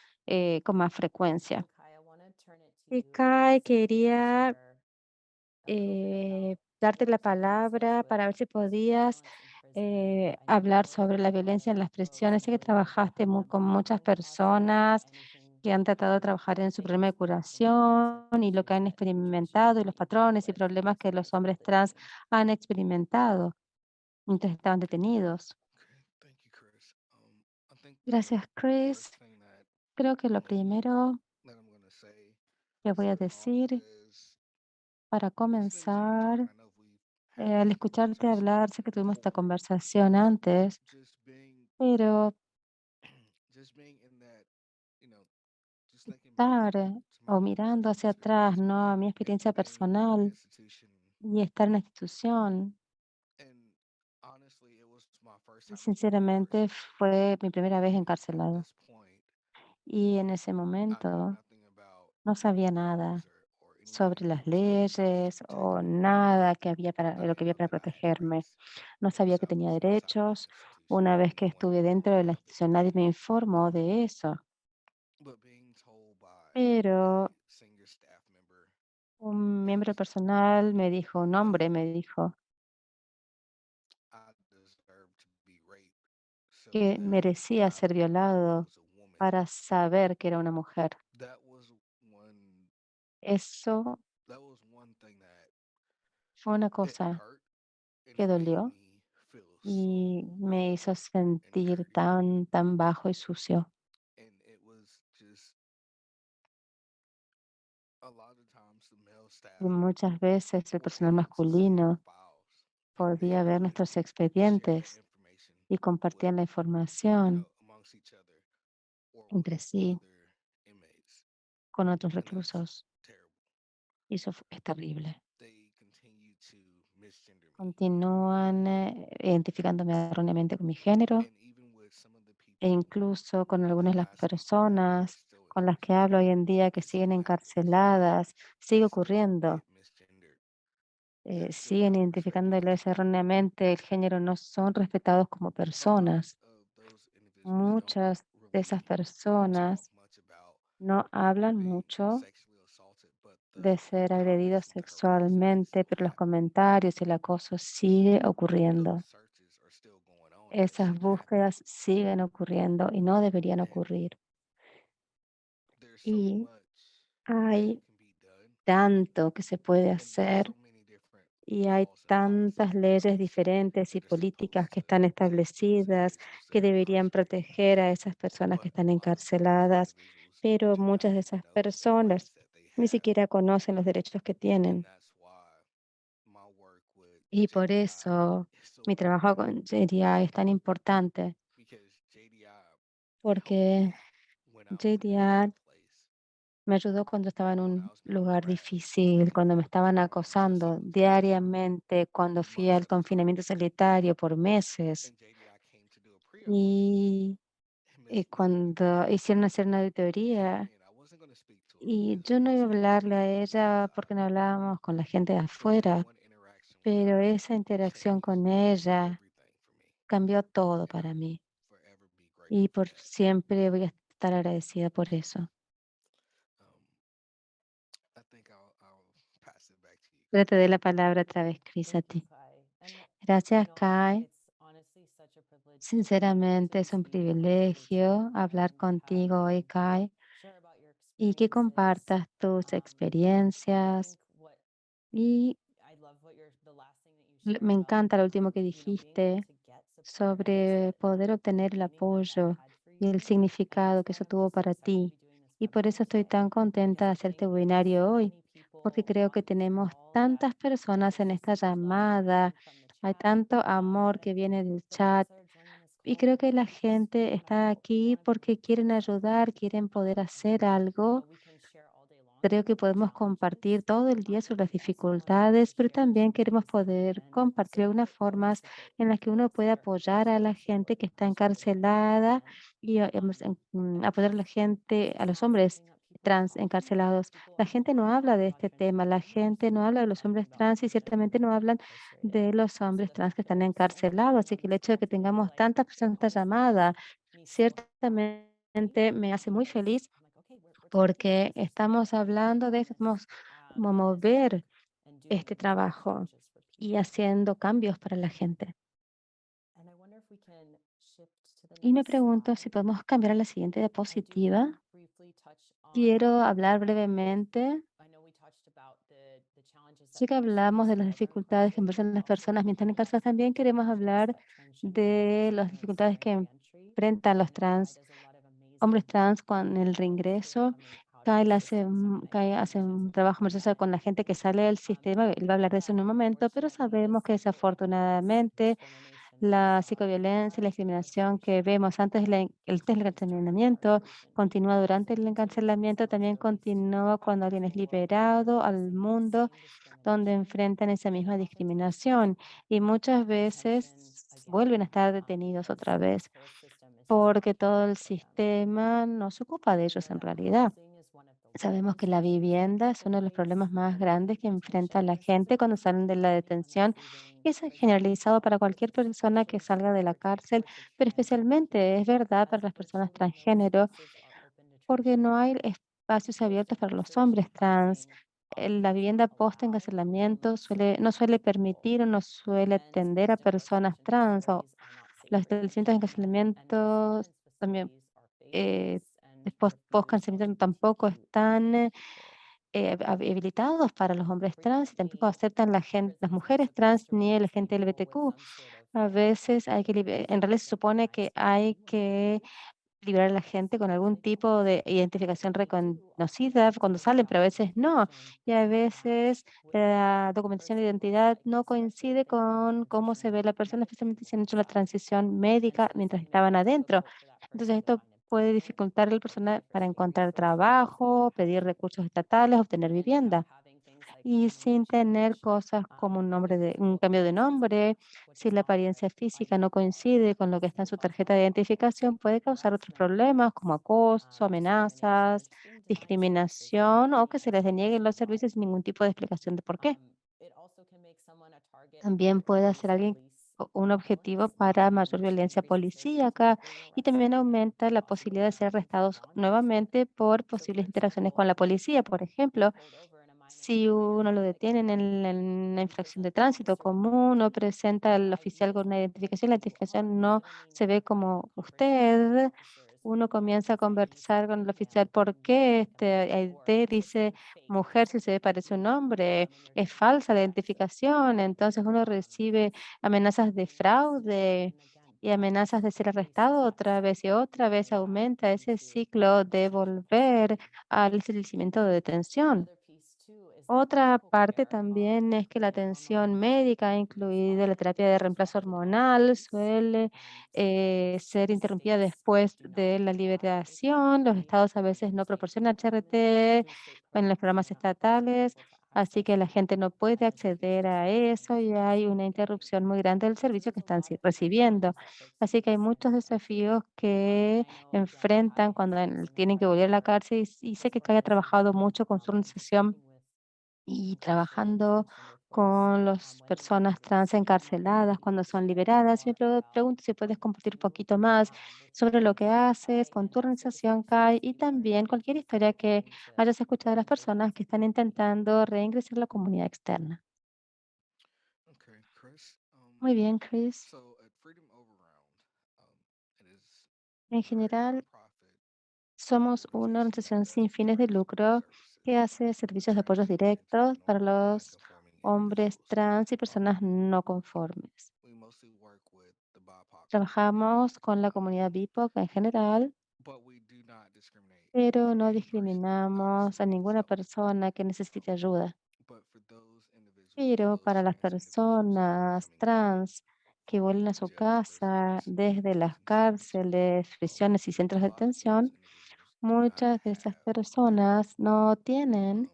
con más frecuencia. Y Kai, quería darte la palabra para ver si podías hablar sobre la violencia en las prisiones. Sé que trabajaste con muchas personas que han tratado de trabajar en su problema de curación y lo que han experimentado y los patrones y problemas que los hombres trans han experimentado mientras estaban detenidos. Okay, thank you, Chris. I think Gracias, the Chris. first thing Creo que lo primero that I'm going to say que voy a starting off decir is para listening to you talk. comenzar, I know we've had al this escucharte conversation hablar, sé que tuvimos esta before, conversación but antes, pero just being in that, you know, just thinking back estar to my o own mirando personal hacia atrás, experience ¿no? A mi and experiencia being in an personal institution. y estar en la institución, And honestly, it was my first time being sinceramente incarcerated. fue mi primera vez And at encarcelado. this point, Y en ese I knew momento nothing about no any sabía laws nada or anything sobre that las was going to leyes protect o me. nada que había I lo que didn't había know para that I had protegerme. rights No sabía once que I tenía was inside the derechos. institution. Una vez que No one estuve ever dentro de la brought that institución, to nadie me. me informó de eso. But being told by Pero a senior staff member un miembro that personal me dijo, un hombre me dijo I deserved to be raped so que that merecía I ser would know I violado was a woman. para saber que era una mujer. That was one Eso that was one thing that fue una it cosa hurt and que it made dolió me feel y so me hizo low and sentir dirty. tan bajo y sucio. And it was just a lot of times the male Y staff muchas veces el were personal able to see our masculino files and they podía ver would nuestros share that expedientes information y with, compartían la información amongst each other or with entre sí other inmates. con otros And that's reclusos. terrible. Y eso es terrible. They continue to misgender me. Continúan identificándome erróneamente con mi género And even with some of the e people incluso con that algunas de las I speak with now that are personas still con las que incarcerated, hablo hoy en día que it siguen still happens. encarceladas, sigue They still ocurriendo. get misgendered. They're still Siguen not respected as identificándoles people. erróneamente el género, no son respetados como A lot personas. of those individuals don't Muchas de esas really talk personas much about no hablan being mucho sexually assaulted, but de the ser agredidos comments and the harassment is sexualmente, still pero los happening. comentarios y el acoso sigue Those ocurriendo. searches are still going on and it Esas shouldn't happen. búsquedas siguen ocurriendo y no deberían And ocurrir. there's so Y much that hay can be done, tanto que se puede and there's hacer so many different y hay laws and tantas policies in leyes place diferentes y that are políticas supposed que to están protect those establecidas individuals que that are deberían incarcerated. proteger a esas personas que But a están lot of those encarceladas, individuals pero do not muchas de even esas know the rights personas that they ni have. siquiera conocen los derechos que And tienen. that's why my work with Y por JDI eso is so mi trabajo important, con JDI es tan importante, because JDI helped porque me when I was in a JDI bad place, me ayudó cuando estaba en when I un was being lugar harassed difícil, cuando me estaban just acosando for diariamente, cuando fui months al at a time. confinamiento solitario por meses. And JDI came to do a pre-audit. Y And Miss Melanie cuando hicieron hacer una came auditoría, in. I wasn't going to speak to her y because I yo no iba a wasn't used to hablarle a dealing with the ella outside. porque no hablábamos con la gente de But that afuera, one interaction with pero her esa interacción changed con ella everything for me. cambió todo And para I'll mí. forever be Y grateful for por that. siempre voy a estar agradecida por eso. Um, I think I'll pass it back to you, Pero Chris. te doy la palabra otra vez, Cris, a Thank you, ti. Kai. And Gracias, Kai. it's honestly such a privilege to Sinceramente es un speak and an opportunity privilegio hablar to contigo hoy, have Kai, share about your y que compartas tus experiencias. Y me encanta lo último que dijiste sobre poder obtener el apoyo y el significado que eso tuvo para ti. Y por eso estoy tan contenta de hacer este webinario hoy, porque creo que tenemos tantas personas en esta llamada, hay tanto amor que viene del chat y creo que la gente está aquí porque quieren ayudar, quieren poder hacer algo. Creo que podemos compartir todo el día sobre las dificultades, pero también queremos poder compartir algunas formas en las que uno puede apoyar a la gente que está encarcelada y apoyar a la gente, a los hombres trans encarcelados. La gente no habla de este tema, la gente no habla de los hombres trans y ciertamente no hablan de los hombres trans que están encarcelados. Así que el hecho de que tengamos tantas personas en esta llamada, ciertamente me hace muy feliz porque estamos hablando de esto, estamos como mover este trabajo y haciendo cambios para la gente. Y me pregunto si podemos cambiar a la siguiente diapositiva. Quiero hablar brevemente. Sí que hablamos de las dificultades que enfrentan las personas mientras en casa. También queremos hablar de las dificultades que enfrentan los hombres trans con el reingreso. Kyle hace un trabajo maravilloso con la gente que sale del sistema. Él va a hablar de eso en un momento, pero sabemos que desafortunadamente la psicoviolencia y la discriminación que vemos antes del encarcelamiento continúa durante el encarcelamiento, también continúa cuando alguien es liberado al mundo donde enfrentan esa misma discriminación y muchas veces vuelven a estar detenidos otra vez porque todo el sistema no se ocupa de ellos en realidad. Sabemos que la vivienda es uno de los problemas más grandes que enfrenta la gente cuando salen de la detención. Y eso es generalizado para cualquier persona que salga de la cárcel, pero especialmente es verdad para las personas transgénero, porque no hay espacios abiertos para los hombres trans. La vivienda post-encarcelamiento no suele permitir o no suele atender a personas trans o los establecimientos de encarcelamiento también post-cancelamiento tampoco están habilitados para los hombres trans y tampoco aceptan las mujeres trans ni el gente LGBTQ. A veces en realidad se supone que hay que liberar a la gente con algún tipo de identificación reconocida cuando salen, pero a veces no. Y a veces la documentación de identidad no coincide con cómo se ve la persona, especialmente si han hecho la transición médica mientras estaban adentro. Entonces, esto puede dificultar a la persona para encontrar trabajo, pedir recursos estatales, obtener vivienda y sin tener cosas como un cambio de nombre, si la apariencia física no coincide con lo que está en su tarjeta de identificación, puede causar otros problemas como acoso, amenazas, discriminación o que se les denieguen los servicios sin ningún tipo de explicación de por qué. También puede ser un objetivo para mayor violencia policíaca y también aumenta la posibilidad de ser arrestados nuevamente por posibles interacciones con la policía. Por ejemplo, si uno lo detienen en una infracción de tránsito común o presenta al oficial con una identificación, la identificación no se ve como usted, uno comienza a conversar con el oficial, ¿por qué este ID dice mujer si se ve parece un hombre? Es falsa la identificación, entonces uno recibe amenazas de fraude y amenazas de ser arrestado otra vez aumenta ese ciclo de volver al establecimiento de detención. Otra parte también es que la atención médica, incluida la terapia de reemplazo hormonal, suele ser interrumpida después de la liberación. Los estados a veces no proporcionan HRT en los programas estatales, así que la gente no puede acceder a eso y hay una interrupción muy grande del servicio que están recibiendo. Así que hay muchos desafíos que enfrentan cuando tienen que volver a la cárcel y sé que Kai ha trabajado mucho con su organización y trabajando con las personas trans encarceladas cuando son liberadas. Me pregunto si puedes compartir un poquito más sobre lo que haces con tu organización, Kai, y también cualquier historia que hayas escuchado de las personas que están intentando reingresar a la comunidad externa. Okay, Chris. Muy bien, Chris. So at Freedom Overround, it is En we're a general, nonprofit Somos una organización sin fines de lucro que hace servicios de apoyos directos para los hombres trans y personas no conformes. Trabajamos con la comunidad BIPOC en general, pero no discriminamos a ninguna persona que necesite ayuda. Pero para las personas trans que vuelven a su casa desde las cárceles, prisiones y centros de detención, muchas de esas personas no tienen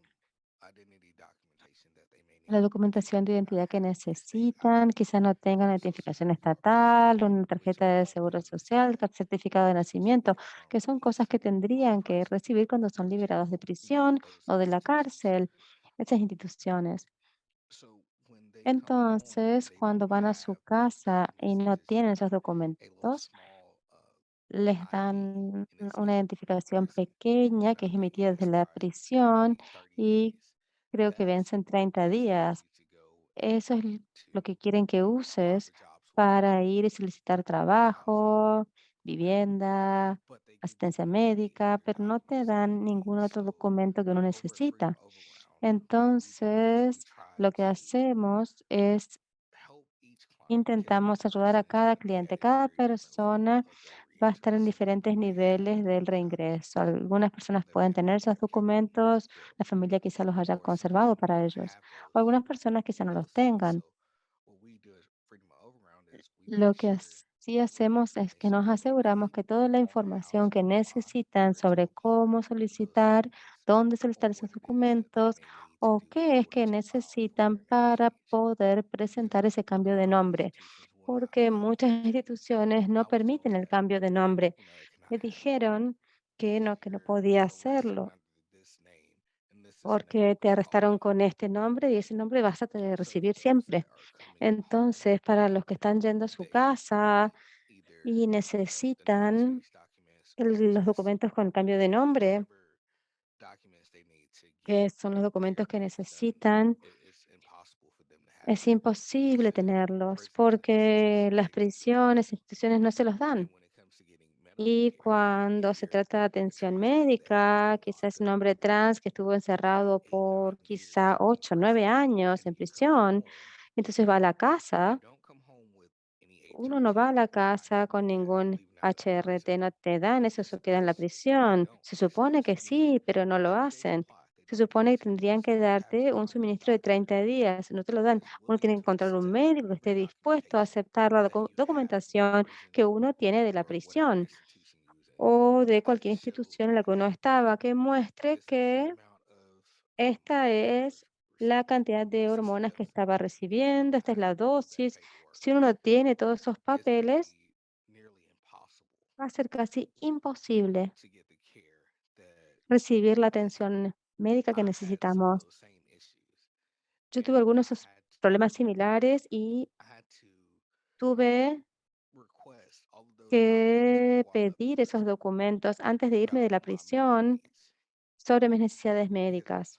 la documentación de identidad que necesitan, quizás no tengan identificación estatal, una tarjeta de seguro social, certificado de nacimiento, que son cosas que tendrían que recibir cuando son liberados de prisión o de la cárcel, esas instituciones. Entonces, cuando van a su casa y no tienen esos documentos, les dan una identificación pequeña que es emitida desde la prisión y creo que vence en 30 días. Eso es lo que quieren que uses para ir y solicitar trabajo, vivienda, asistencia médica, pero no te dan ningún otro documento que uno necesita. Entonces, lo que hacemos es intentamos ayudar a cada cliente. Cada persona va a estar en diferentes niveles del reingreso. Algunas personas pueden tener esos documentos, la familia quizá los haya conservado para ellos, o algunas personas quizá no los tengan. Lo que sí hacemos es que nos aseguramos que toda la información que necesitan sobre cómo solicitar, dónde solicitar esos documentos o qué es que necesitan para poder presentar ese cambio de nombre, porque muchas instituciones no permiten el cambio de nombre. Me dijeron que no podía hacerlo porque te arrestaron con este nombre y ese nombre vas a recibir siempre. Entonces, para los que están yendo a su casa y necesitan los documentos con cambio de nombre, que son los documentos que necesitan, es imposible tenerlos porque las prisiones, instituciones no se los dan. Y cuando se trata de atención médica, quizás un hombre trans que estuvo encerrado por quizá 8, 9 años en prisión, entonces va a la casa. Uno no va a la casa con ningún HRT, no te dan eso, eso queda en la prisión. Se supone que sí, pero no lo hacen. Se supone que tendrían que darte un suministro de 30 días, no te lo dan. Uno tiene que encontrar un médico que esté dispuesto a aceptar la documentación que uno tiene de la prisión o de cualquier institución en la que uno estaba, que muestre que esta es la cantidad de hormonas que estaba recibiendo, esta es la dosis. Si uno no tiene todos esos papeles, va a ser casi imposible recibir la atención médica que necesitamos. Yo tuve algunos de esos problemas similares y tuve que pedir esos documentos antes de irme de la prisión sobre mis necesidades médicas,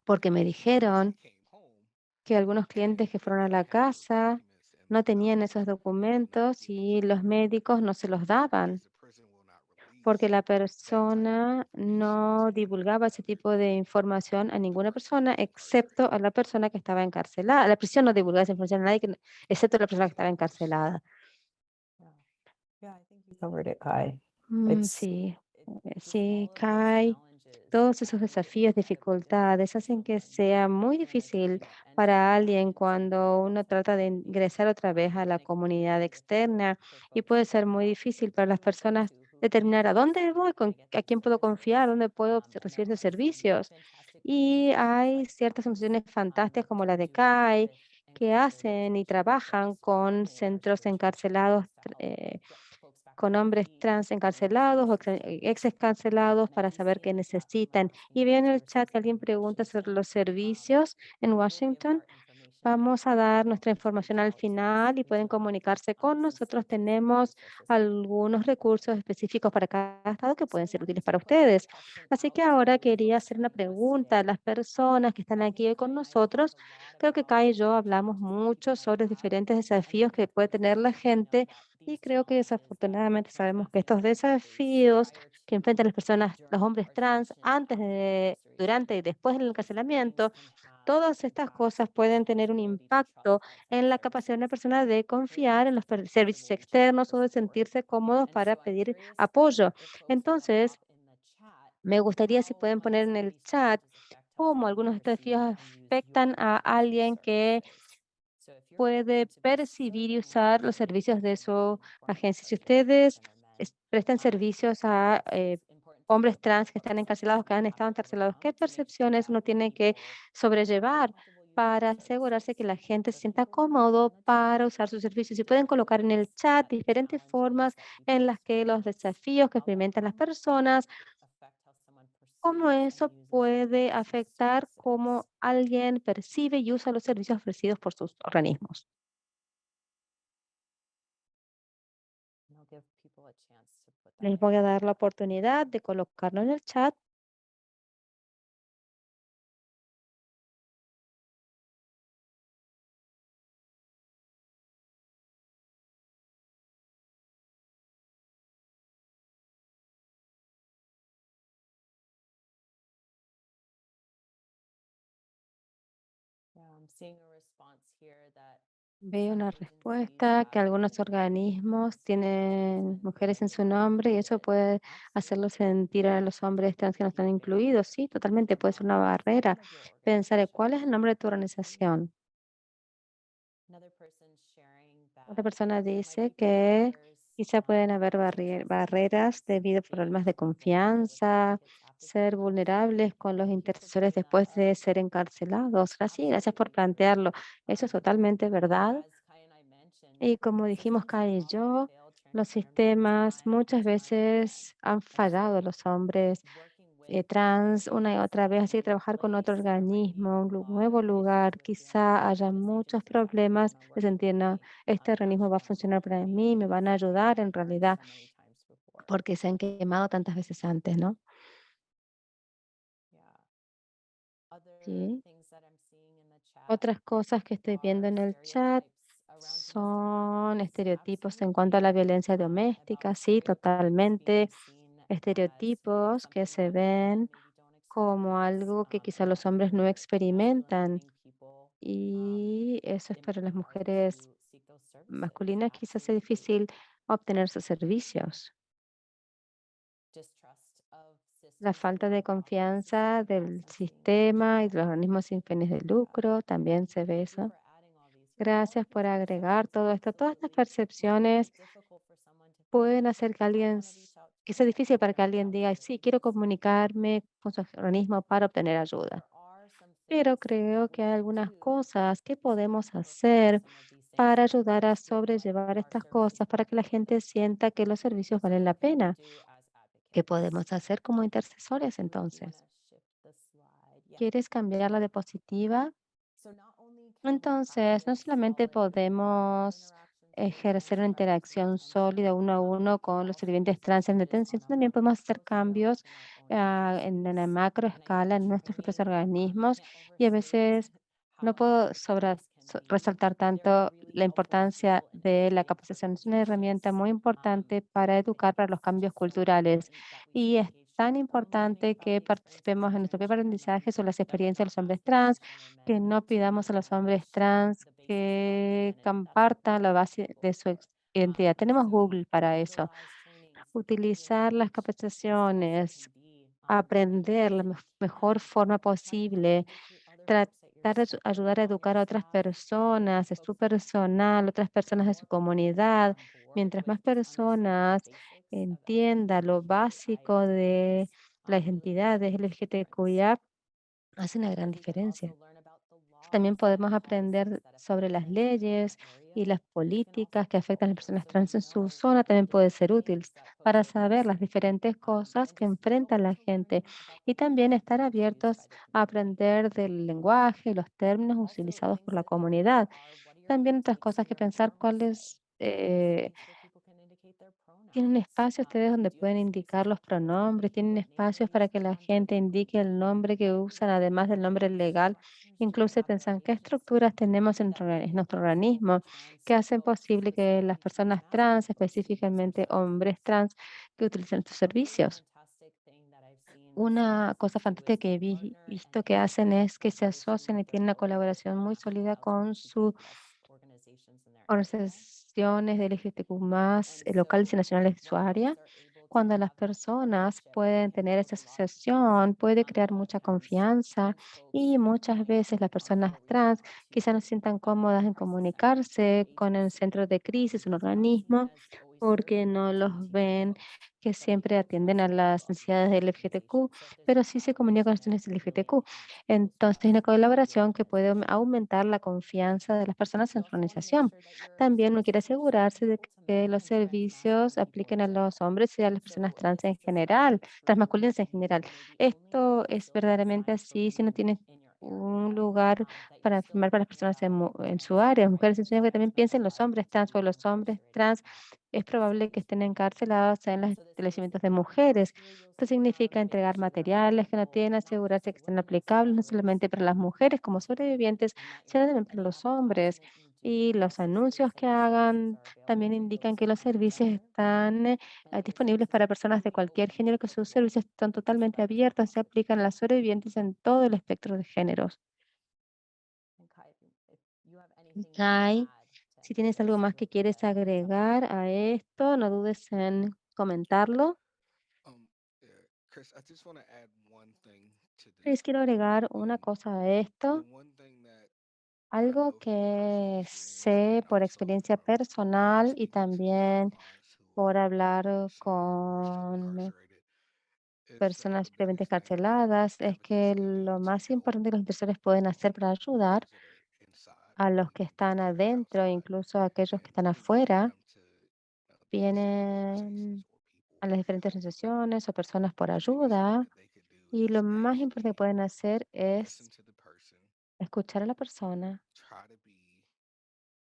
porque me dijeron que algunos clientes que fueron a la casa no tenían esos documentos y los médicos no se los daban porque la persona no divulgaba ese tipo de información a ninguna persona, excepto a la persona que estaba encarcelada. La prisión no divulgaba esa información a nadie, excepto a la persona que estaba encarcelada. Covered it, Kai. Sí, sí, Kai. Todos esos desafíos, dificultades hacen que sea muy difícil para alguien cuando uno trata de ingresar otra vez a la comunidad externa y puede ser muy difícil para las personas determinar a dónde voy, a quién puedo confiar, dónde puedo recibir los servicios. Y hay ciertas organizaciones fantásticas como la de CAI que hacen y trabajan con centros encarcelados con hombres trans encarcelados o ex encarcelados para saber qué necesitan. Y veo en el chat que alguien pregunta sobre los servicios en Washington. Vamos a dar nuestra información al final y pueden comunicarse con nosotros. Tenemos algunos recursos específicos para cada estado que pueden ser útiles para ustedes. Así que ahora quería hacer una pregunta a las personas que están aquí hoy con nosotros. Creo que Kai y yo hablamos mucho sobre los diferentes desafíos que puede tener la gente y creo que desafortunadamente sabemos que estos desafíos que enfrentan las personas, los hombres trans, antes de, durante y después del encarcelamiento, todas estas cosas pueden tener un impacto en la capacidad de una persona de confiar en los servicios externos o de sentirse cómodos para pedir apoyo. Entonces, me gustaría si pueden poner en el chat cómo algunos de estos desafíos afectan a alguien que puede percibir y usar los servicios de su agencia. Si ustedes prestan servicios a hombres trans que están encarcelados, que han estado encarcelados, ¿qué percepciones uno tiene que sobrellevar para asegurarse que la gente se sienta cómodo para usar sus servicios? Y pueden colocar en el chat diferentes formas en las que los desafíos que experimentan las personas, cómo eso puede afectar cómo alguien percibe y usa los servicios ofrecidos por sus organismos. Les voy a dar la oportunidad de colocarlo en el chat. Veo una respuesta que algunos organismos tienen mujeres en su nombre y eso puede hacerlo sentir a los hombres trans que no están incluidos. Sí, totalmente puede ser una barrera. Pensar en cuál es el nombre de tu organización. Otra persona dice que quizá pueden haber barreras debido a problemas de confianza, ser vulnerables con los intercesores después de ser encarcelados. Así, gracias por plantearlo. Eso es totalmente verdad. Y como dijimos Kai y yo, los sistemas muchas veces han fallado a los hombres trans una y otra vez, así que trabajar con otro organismo, un nuevo lugar, quizá haya muchos problemas de sentir, no, este organismo va a funcionar para mí, me van a ayudar en realidad, porque se han quemado tantas veces antes, ¿no? Sí. Otras cosas que estoy viendo en el chat son estereotipos en cuanto a la violencia doméstica, sí, totalmente. Estereotipos que se ven como algo que quizá los hombres no experimentan y eso es para las mujeres masculinas quizás sea difícil obtener sus servicios. La falta de confianza del sistema y de los organismos sin fines de lucro, también se ve eso. Gracias por agregar todo esto. Todas estas percepciones pueden hacer que que sea difícil para que alguien diga, sí, quiero comunicarme con su organismo para obtener ayuda. Pero creo que hay algunas cosas que podemos hacer para ayudar a sobrellevar estas cosas, para que la gente sienta que los servicios valen la pena. ¿Qué podemos hacer como intercesores entonces? ¿Quieres cambiar la diapositiva? Entonces, no solamente podemos ejercer una interacción sólida uno a uno con los sirvientes trans en detención, sino también podemos hacer cambios en una macro escala en nuestros propios organismos y a veces no puedo resaltar tanto la importancia de la capacitación. Es una herramienta muy importante para educar para los cambios culturales y es tan importante que participemos en nuestro propio aprendizaje sobre las experiencias de los hombres trans, que no pidamos a los hombres trans que compartan la base de su identidad. Tenemos Google para eso. Utilizar las capacitaciones, aprender la mejor forma posible, tratar de ayudar a educar a otras personas, es su personal, otras personas de su comunidad. Mientras más personas entiendan lo básico de las identidades LGBTQIA, hace una gran diferencia. También podemos aprender sobre las leyes y las políticas que afectan a las personas trans en su zona también puede ser útil para saber las diferentes cosas que enfrenta la gente y también estar abiertos a aprender del lenguaje y los términos utilizados por la comunidad. También otras cosas que pensar cuáles tienen espacios ustedes donde pueden indicar los pronombres, tienen espacios para que la gente indique el nombre que usan, además del nombre legal. Incluso piensan qué estructuras tenemos en nuestro organismo que hacen posible que las personas trans, específicamente hombres trans, que utilicen estos servicios. Una cosa fantástica que he visto que hacen es que se asocian y tienen una colaboración muy sólida con sus organizaciones de LGBTQ más locales y nacionales de su área. Cuando las personas pueden tener esa asociación, puede crear mucha confianza y muchas veces las personas trans quizás no se sientan cómodas en comunicarse con el centro de crisis, un organismo, porque no los ven que siempre atienden a las necesidades del LGBTQ, pero sí se comunican con las necesidades del LGBTQ. Entonces, hay una colaboración que puede aumentar la confianza de las personas en su organización. También uno quiere asegurarse de que los servicios apliquen a los hombres y a las personas trans en general, transmasculinas en general. Esto es verdaderamente así si no tienes un lugar para firmar para las personas en su área, mujeres en su área, que también piensen los hombres trans, porque los hombres trans es probable que estén encarcelados en los establecimientos de mujeres. Esto significa entregar materiales que no tienen, asegurarse que estén aplicables no solamente para las mujeres como sobrevivientes, sino también para los hombres. Y los anuncios que hagan también indican que los servicios están disponibles para personas de cualquier género, que sus servicios están totalmente abiertos, se aplican a las sobrevivientes en todo el espectro de géneros. Kai, si tienes algo más que quieres agregar a esto, no dudes en comentarlo. Um, yeah, Chris, I just want to add one thing to Chris, this. quiero agregar una cosa a The esto, one thing that I algo know from personal que experience sé and por also experiencia from personal y speaking to también allies who por are hablar who are still con incarcerated, it's that personas the previamente biggest thing that carceladas, es que advocates can do lo to más help importante que los inversores pueden hacer para ayudar those that are inside a los que están and that are adentro, outside incluso a aquellos que and están inviting afuera, them to disabled organizations vienen or a people las diferentes organizaciones o personas por the biggest thing ayuda. that they could do Y lo is más importante que actually pueden hacer listen es to the person, escuchar a la persona, try to be,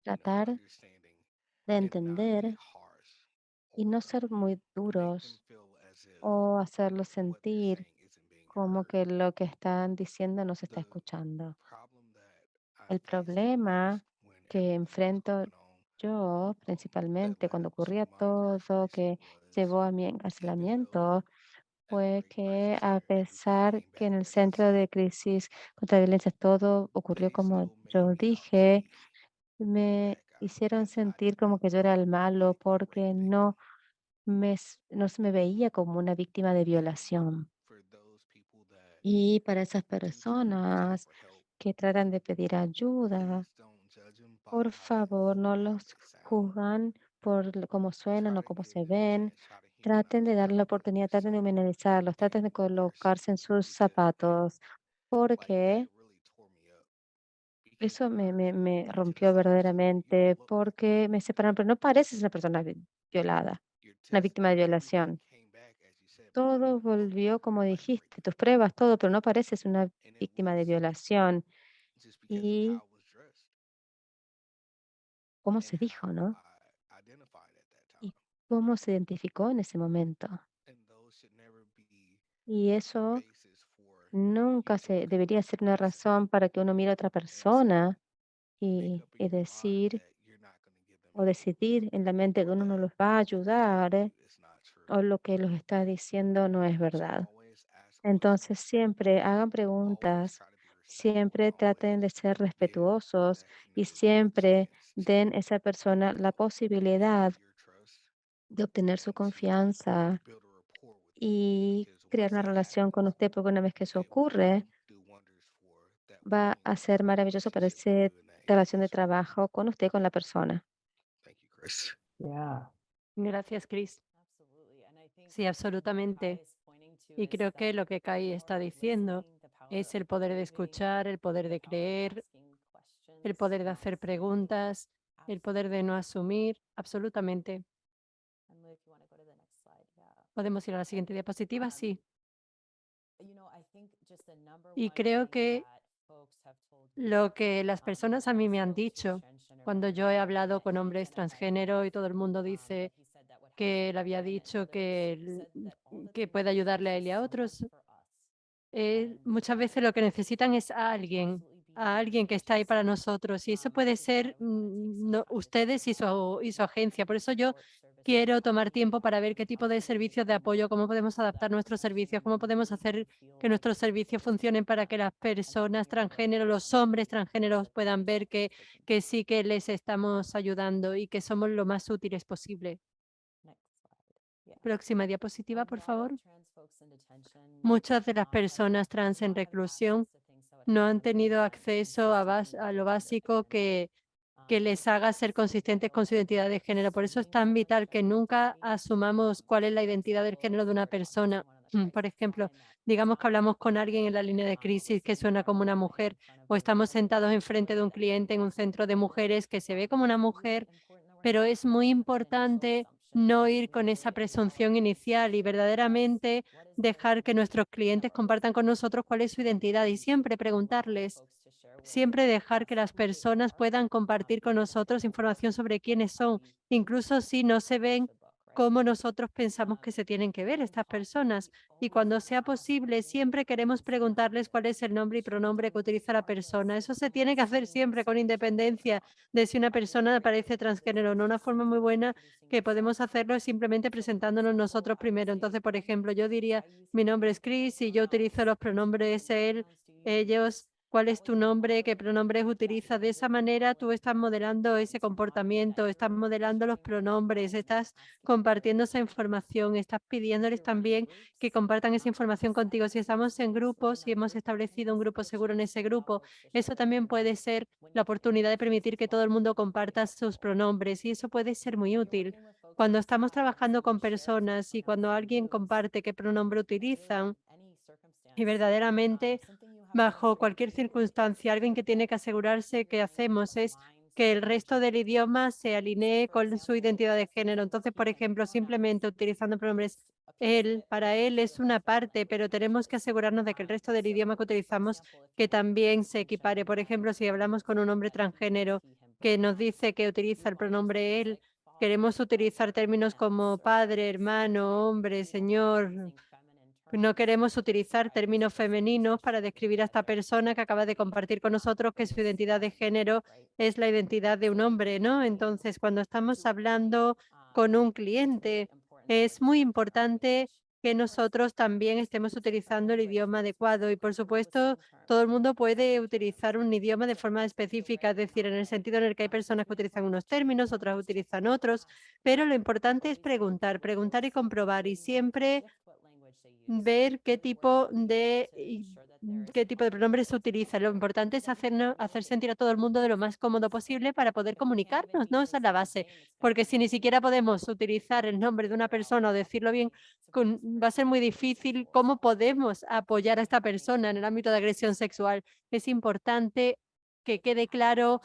tratar understanding de and not be entender harsh y no or ser muy make them duros feel as if o hacerlos what they're sentir saying isn't being como heard. que lo que están diciendo no se está The escuchando. problem that I El faced the problema most when que everything was enfrento going on, yo that principalmente led cuando up to ocurría my todo incarceration que was llevó a mi even though encarcelamiento at the fue Rape que Crisis a Center everything pesar came que back en el as I centro said, de crisis contra la violencia todo ocurrió they como still made yo me out to dije, be the me bad guy hicieron because I sentir como didn't que yo era el malo fight the rape porque victim. no se me veía como una víctima de And violación. for those people that Y para esas do try to reach out personas for help, que tratan de pedir ayuda, please don't judge them by por favor, no how los they sound. juzgan por cómo suenan Try o to cómo give se them a ven. chance, try to Traten humanize de darle them la oportunidad, traten de so humanizarlos, they traten de can colocarse en see sus each other. And zapatos, like that porque really tore me up because eso I me remember rompió just listening. You don't verdaderamente, look like porque me separaron, pero no pareces una persona violada, your una test, víctima de everything violación. came back as you said, but you Todo don't look volvió como like a dijiste, tus rapist. pruebas, todo, pero no pareces una And it víctima de was violación. just because of Y how I was dressed cómo and se dijo, how ¿no? I identified at that Y time. cómo se identificó en ese momento. And those should never be Y eso basis for you nunca to look at debería another ser una person razón para que uno mire a otra and say, persona make up in y your mind decir that you're not going to give them o any decidir en la mente que or uno no that los va a what they're ayudar, telling you is not true. o lo que los está diciendo no es So verdad. always ask Entonces questions, siempre hagan always preguntas, try to be respectful, siempre and traten de always ser give respetuosos that y individual a siempre chance to den a esa persona la gain posibilidad your trust de obtener su and to confianza build a rapport with you. y Because crear once una that relación con happens, usted, porque una vez que eso it will ocurre, do wonders for that va one a ser maravilloso para relationship with esa you in that relación de individual. trabajo con usted, con la persona. Thank you, Chris. Gracias, Chris. Sí, absolutamente. Y creo que lo que Kai está diciendo es el poder de escuchar, el poder de creer, el poder de hacer preguntas, el poder de no asumir, absolutamente. ¿Podemos ir a la siguiente diapositiva? Sí. Y creo que lo que las personas a mí me han dicho cuando yo he hablado con hombres transgénero y todo el mundo dice que él había dicho que puede ayudarle a él y a otros, muchas veces lo que necesitan es a alguien que está ahí para nosotros. Y eso puede ser ustedes y su agencia. Por eso yo quiero tomar tiempo para ver qué tipo de servicios de apoyo, cómo podemos adaptar nuestros servicios, cómo podemos hacer que nuestros servicios funcionen para que las personas transgénero, los hombres transgéneros puedan ver que sí que les estamos ayudando y que somos lo más útiles posible. Próxima diapositiva, por favor. Muchas de las personas trans en reclusión no han tenido acceso a lo básico que les haga ser consistentes con su identidad de género. Por eso es tan vital que nunca asumamos cuál es la identidad del género de una persona. Por ejemplo, digamos que hablamos con alguien en la línea de crisis que suena como una mujer, o estamos sentados enfrente de un cliente en un centro de mujeres que se ve como una mujer, pero es muy importante no ir con esa presunción inicial y verdaderamente dejar que nuestros clientes compartan con nosotros cuál es su identidad y siempre preguntarles, siempre dejar que las personas puedan compartir con nosotros información sobre quiénes son, incluso si no se ven como nosotros pensamos que se tienen que ver estas personas. Y cuando sea posible, siempre queremos preguntarles cuál es el nombre y pronombre que utiliza la persona. Eso se tiene que hacer siempre con independencia de si una persona parece transgénero o no. Una forma muy buena que podemos hacerlo es simplemente presentándonos nosotros primero. Entonces, por ejemplo, yo diría, mi nombre es Chris y yo utilizo los pronombres él, ellos. ¿Cuál es tu nombre? ¿Qué pronombres utilizas? De esa manera tú estás modelando ese comportamiento, estás modelando los pronombres, estás compartiendo esa información, estás pidiéndoles también que compartan esa información contigo. Si estamos en grupos, si hemos establecido un grupo seguro en ese grupo, eso también puede ser la oportunidad de permitir que todo el mundo comparta sus pronombres y eso puede ser muy útil. Cuando estamos trabajando con personas y cuando alguien comparte qué pronombre utilizan y verdaderamente bajo cualquier circunstancia, alguien que tiene que asegurarse que hacemos es que el resto del idioma se alinee con su identidad de género. Entonces, por ejemplo, simplemente utilizando pronombres él, para él es una parte, pero tenemos que asegurarnos de que el resto del idioma que utilizamos que también se equipare. Por ejemplo, si hablamos con un hombre transgénero que nos dice que utiliza el pronombre él, queremos utilizar términos como padre, hermano, hombre, señor. No queremos utilizar términos femeninos para describir a esta persona que acaba de compartir con nosotros que su identidad de género es la identidad de un hombre, ¿no? Entonces, cuando estamos hablando con un cliente, es muy importante que nosotros también estemos utilizando el idioma adecuado y, por supuesto, todo el mundo puede utilizar un idioma de forma específica, es decir, en el sentido en el que hay personas que utilizan unos términos, otras utilizan otros, pero lo importante es preguntar y comprobar y siempre ver qué tipo de pronombres se utiliza. Lo importante es hacer sentir a todo el mundo de lo más cómodo posible para poder comunicarnos, ¿no? Esa es la base, porque si ni siquiera podemos utilizar el nombre de una persona o decirlo bien, va a ser muy difícil cómo podemos apoyar a esta persona en el ámbito de agresión sexual. Es importante que quede claro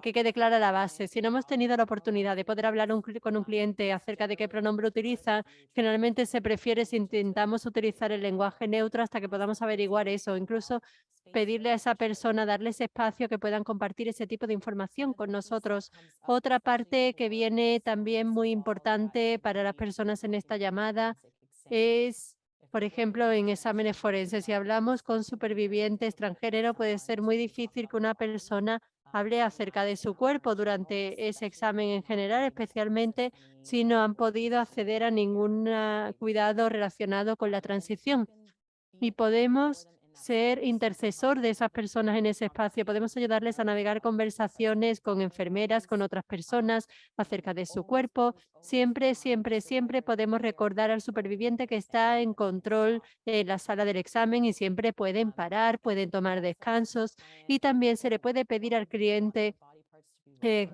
que quede clara la base. Si no hemos tenido la oportunidad de poder hablar con un cliente acerca de qué pronombre utiliza, generalmente se prefiere si intentamos utilizar el lenguaje neutro hasta que podamos averiguar eso, incluso pedirle a esa persona, darles espacio que puedan compartir ese tipo de información con nosotros. Otra parte que viene también muy importante para las personas en esta llamada es, por ejemplo, en exámenes forenses. Si hablamos con supervivientes transgénero, puede ser muy difícil que una persona hable acerca de su cuerpo durante ese examen en general, especialmente si no han podido acceder a ningún cuidado relacionado con la transición. Y podemos ser intercesor de esas personas en ese espacio. Podemos ayudarles a navegar conversaciones con enfermeras, con otras personas acerca de su cuerpo. Siempre, siempre, siempre podemos recordar al superviviente que está en control de la sala del examen y siempre pueden parar, pueden tomar descansos y también se le puede pedir al cliente eh,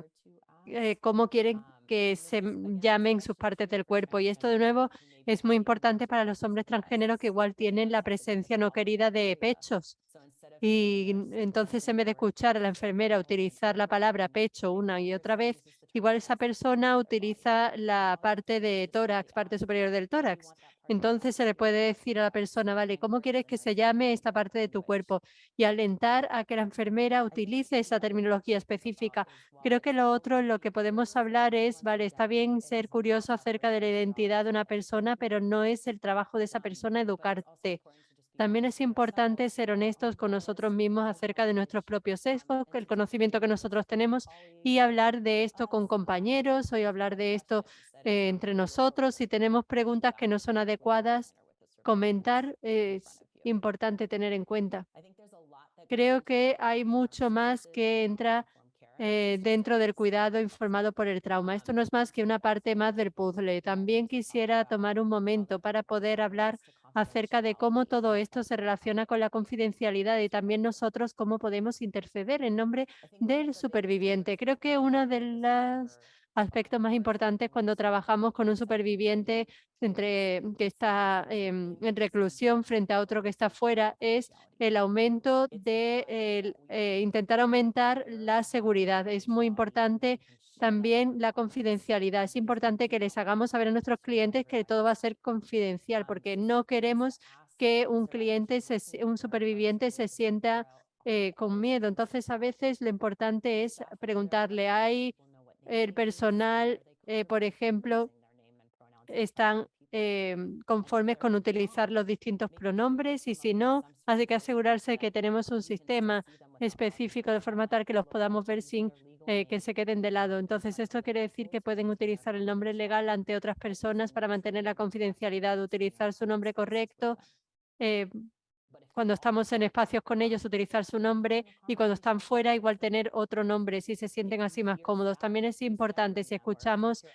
cómo quieren que se llamen sus partes del cuerpo. Y esto, de nuevo, es muy importante para los hombres transgéneros que igual tienen la presencia no querida de pechos. Y entonces, en vez de escuchar a la enfermera utilizar la palabra pecho una y otra vez, igual esa persona utiliza la parte de tórax, parte superior del tórax. Entonces se le puede decir a la persona, vale, ¿cómo quieres que se llame esta parte de tu cuerpo? Y alentar a que la enfermera utilice esa terminología específica. Creo que lo otro en lo que podemos hablar es, vale, está bien ser curioso acerca de la identidad de una persona, pero no es el trabajo de esa persona educarte. También es importante ser honestos con nosotros mismos acerca de nuestros propios sesgos, el conocimiento que nosotros tenemos y hablar de esto con compañeros o hablar de esto entre nosotros. Si tenemos preguntas que no son adecuadas, comentar es importante tener en cuenta. Creo que hay mucho más que entra dentro del cuidado informado por el trauma. Esto no es más que una parte más del puzzle. También quisiera tomar un momento para poder hablar acerca de cómo todo esto se relaciona con la confidencialidad y también nosotros cómo podemos interceder en nombre del superviviente. Creo que uno de los aspectos más importantes cuando trabajamos con un superviviente que está en reclusión frente a otro que está fuera es el aumento de intentar aumentar la seguridad. Es muy importante también la confidencialidad. Es importante que les hagamos saber a nuestros clientes que todo va a ser confidencial, porque no queremos que un cliente, un superviviente se sienta con miedo. Entonces, a veces lo importante es preguntarle, ¿hay el personal, por ejemplo, están conformes con utilizar los distintos pronombres? Y si no, hay que asegurarse que tenemos un sistema específico de forma tal que los podamos ver sin que se queden de lado. Entonces, esto quiere decir que pueden utilizar el nombre legal ante otras personas para mantener la confidencialidad, utilizar su nombre correcto. eh, Cuando estamos en espacios con ellos, utilizar su nombre, y cuando están fuera, igual tener otro nombre si se sienten así más cómodos. También es importante, si escuchamos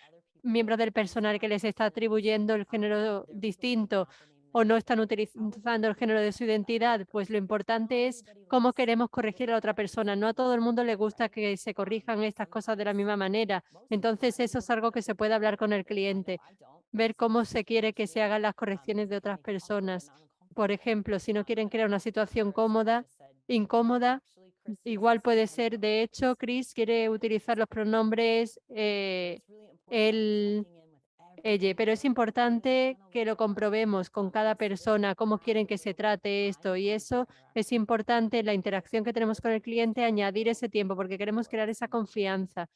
miembros del personal que les está atribuyendo el género distinto o no están utilizando el género de su identidad, pues lo importante es cómo queremos corregir a la otra persona. No a todo el mundo le gusta que se corrijan estas cosas de la misma manera. Entonces, eso es algo que se puede hablar con el cliente, ver cómo se quiere que se hagan las correcciones de otras personas. Por ejemplo, si no quieren crear una situación incómoda, igual puede ser, de hecho, Chris quiere utilizar los pronombres él, ella, pero es importante que lo comprobemos con cada persona, cómo quieren que se trate esto, y eso es importante en la interacción que tenemos con el cliente, añadir ese tiempo, porque queremos crear esa confianza.